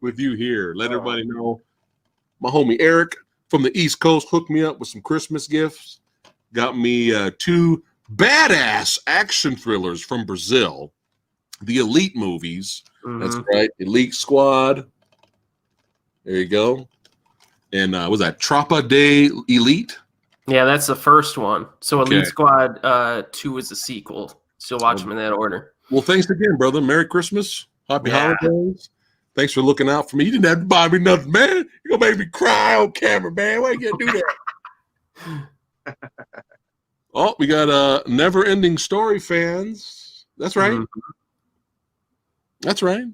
with you here. Let everybody know. My homie Eric from the East Coast hooked me up with some Christmas gifts. Got me 2 badass action thrillers from Brazil, the Elite movies. That's right, Elite Squad. There you go. And was that Tropa de Elite? Yeah, that's the first one. So Okay. Elite Squad 2 is the sequel. So watch them in that order. Well, thanks again, brother. Merry Christmas. Happy holidays. Thanks for looking out for me. You didn't have to buy me nothing, man. You're going to make me cry on camera, man. Why you going to do that? Oh, we got Never Ending Story fans. That's right. That's right.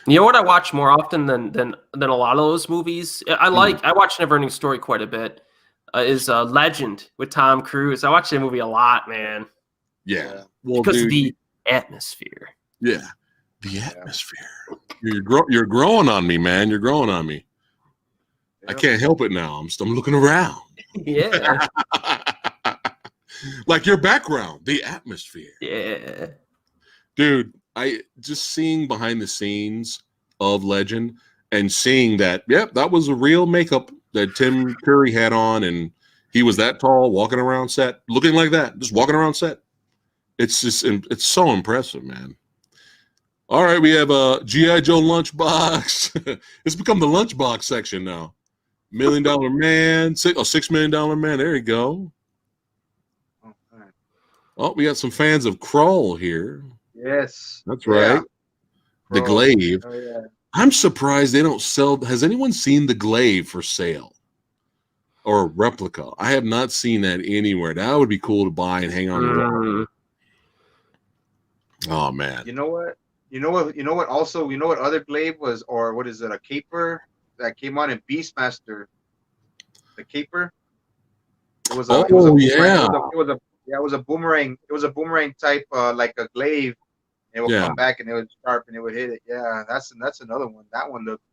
You know what I watch more often than a lot of those movies? I watch Neverending Story quite a bit. Is Legend with Tom Cruise. I watch that movie a lot, man. Yeah. Well, because of the atmosphere. Yeah. The atmosphere. You're growing on me, man. You're growing on me. I can't help it now. I'm looking around. Yeah. Like your background, the atmosphere. Yeah. Dude, I just seeing behind the scenes of Legend and seeing that, that was a real makeup that Tim Curry had on, and he was that tall, walking around set, looking like that, just walking around set. It's so impressive, man. All right, we have a G.I. Joe lunchbox. It's become the lunchbox section now. $1 Million Man, $6 Million Man. There you go. Oh, we got some fans of Krull here. Yes. That's right. Yeah. The Glaive. Oh, yeah. I'm surprised they don't sell. Has anyone seen the Glaive for sale? Or a replica? I have not seen that anywhere. That would be cool to buy and hang on the wall. Oh, man. You know what? Also, you know what other Glaive was, or what is it? A caper that came on in Beastmaster. The caper. It was a. It was a boomerang. It was a boomerang type, like a Glaive. And it would come back and it would sharp and it would hit it. Yeah, that's another one. That one looked.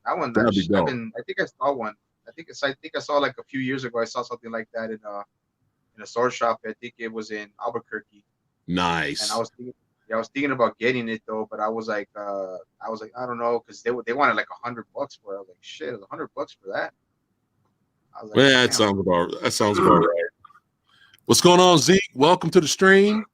That one. I think I saw one. I think I saw like a few years ago. I saw something like that in a sword shop. I think it was in Albuquerque. Nice. And I was thinking about getting it though, but I was like, I don't know, because they wanted like $100 for it. I was like, shit, it was $100 for that. I was like, that sounds about right. What's going on, Zeke? Welcome to the stream.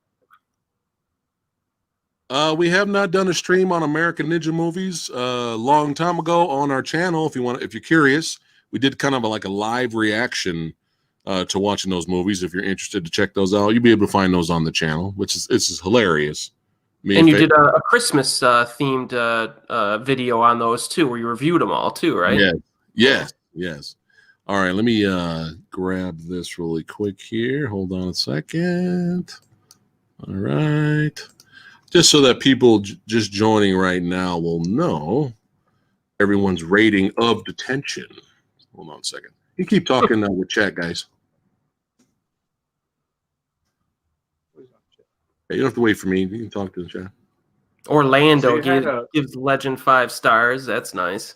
We have not done a stream on American Ninja movies a long time ago on our channel. If you're curious, we did kind of like a live reaction to watching those movies. If you're interested to check those out, you'll be able to find those on the channel, which is hilarious. And you did a Christmas themed video on those too, where you reviewed them all too, right? Yes. All right, let me grab this really quick here. Hold on a second. All right. Just so that people just joining right now will know, everyone's rating of Detention. Hold on a second. You keep talking with chat, guys. Hey, you don't have to wait for me. You can talk to the chat. Orlando So gives Legend 5 stars. That's nice.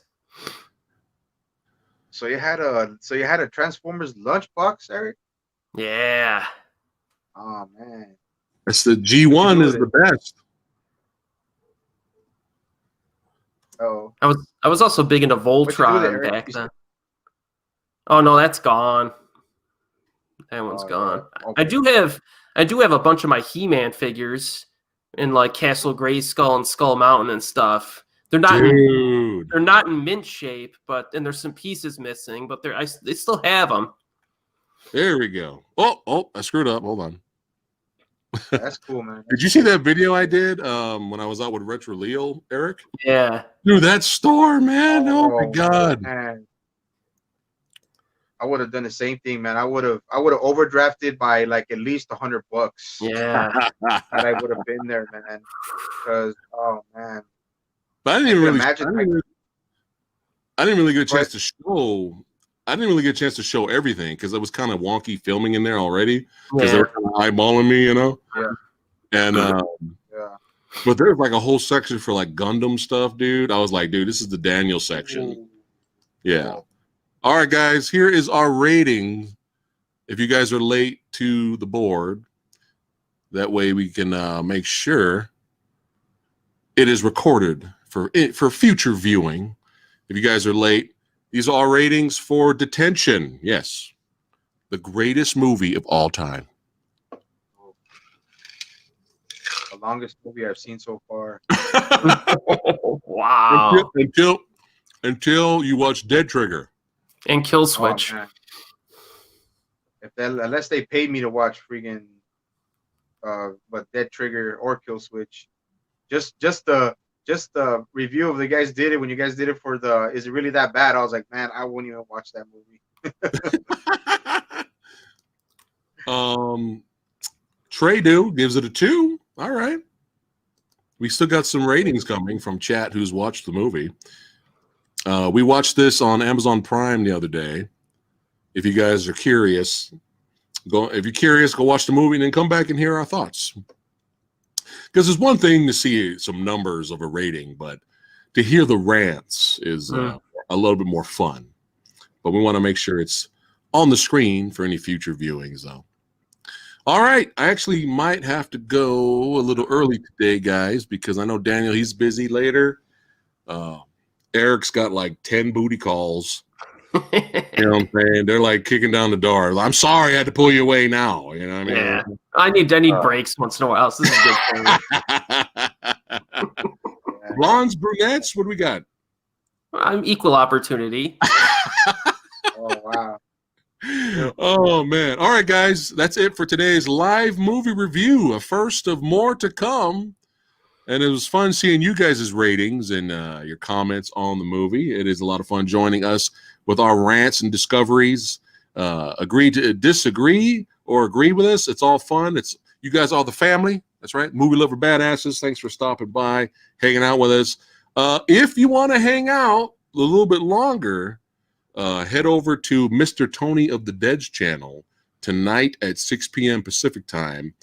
So you had a Transformers lunchbox, Eric? Yeah. Oh man. That's the G1 is the best. Oh. I was also big into Voltron back then. Oh no, that's gone. That one's gone. Yeah. Okay. I do have a bunch of my He-Man figures in like Castle Grayskull and Skull Mountain and stuff. They're not in mint shape, and there's some pieces missing, but they still have them. There we go. Oh, I screwed up. Hold on. That's cool, man. Did you see that video I did when I was out with Retro Leo, Eric? Yeah. Dude, that store, man. Oh my God. Man. I would have done the same thing, man. I would have overdrafted by like at least $100. Yeah. That I would have been there, man. Because man. But I didn't really get a chance to show. I didn't really get a chance to show everything because it was kind of wonky filming in there already because they were kind of eyeballing me, you know. Yeah. And but there's like a whole section for like Gundam stuff, dude. I was like, dude, this is the Daniel section. Ooh. Yeah. All right, guys. Here is our rating. If you guys are late to the board, that way we can make sure it is recorded for future viewing. If you guys are late, these are our ratings for Detention. Yes, the greatest movie of all time. The longest movie I've seen so far. Wow. Until you watch Dead Trigger and Kill Switch. Unless they paid me to watch freaking but Dead Trigger or Kill Switch, just the review of the guys did it when you guys did it for the Is It Really That Bad? I was like, man, I wouldn't even watch that movie. Trey gives it a 2. All right. We still got some ratings coming from chat who's watched the movie. We watched this on Amazon Prime the other day. If you guys are curious, go watch the movie and then come back and hear our thoughts. Because it's one thing to see some numbers of a rating, but to hear the rants is a little bit more fun. But we want to make sure it's on the screen for any future viewings, though. All right. I actually might have to go a little early today, guys, because I know Daniel, he's busy later. Eric's got like 10 booty calls. You know what I'm saying? They're like kicking down the door. I'm sorry I had to pull you away now. You know what I mean? Yeah. I need breaks once in a while. So this is good for me. Blondes, brunettes, what do we got? I'm equal opportunity. Oh, wow. Oh, man. All right, guys. That's it for today's live movie review. A first of more to come. And it was fun seeing you guys' ratings and your comments on the movie. It is a lot of fun joining us with our rants and discoveries. Agree to disagree or agree with us. It's all fun. You guys are the family. That's right. Movie lover badasses. Thanks for stopping by, hanging out with us. If you want to hang out a little bit longer, head over to Mr. Tony of the Dead's channel tonight at 6 p.m. Pacific time.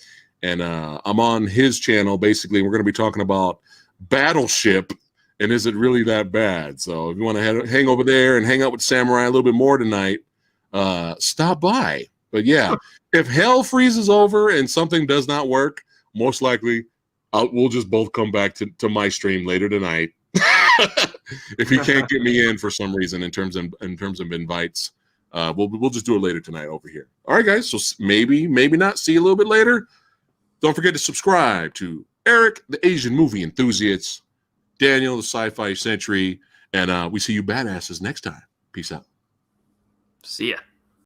And I'm on his channel. Basically, we're going to be talking about Battleship and is it really that bad? So if you want to hang over there and hang out with Samurai a little bit more tonight, stop by. But yeah, if hell freezes over and something does not work, most likely we'll just both come back to my stream later tonight. If he can't get me in for some reason in terms of invites, we'll just do it later tonight over here. All right, guys. So maybe not. See you a little bit later. Don't forget to subscribe to Eric, the Asian movie enthusiast, Daniel, the sci-fi century, and we see you badasses next time. Peace out. See ya.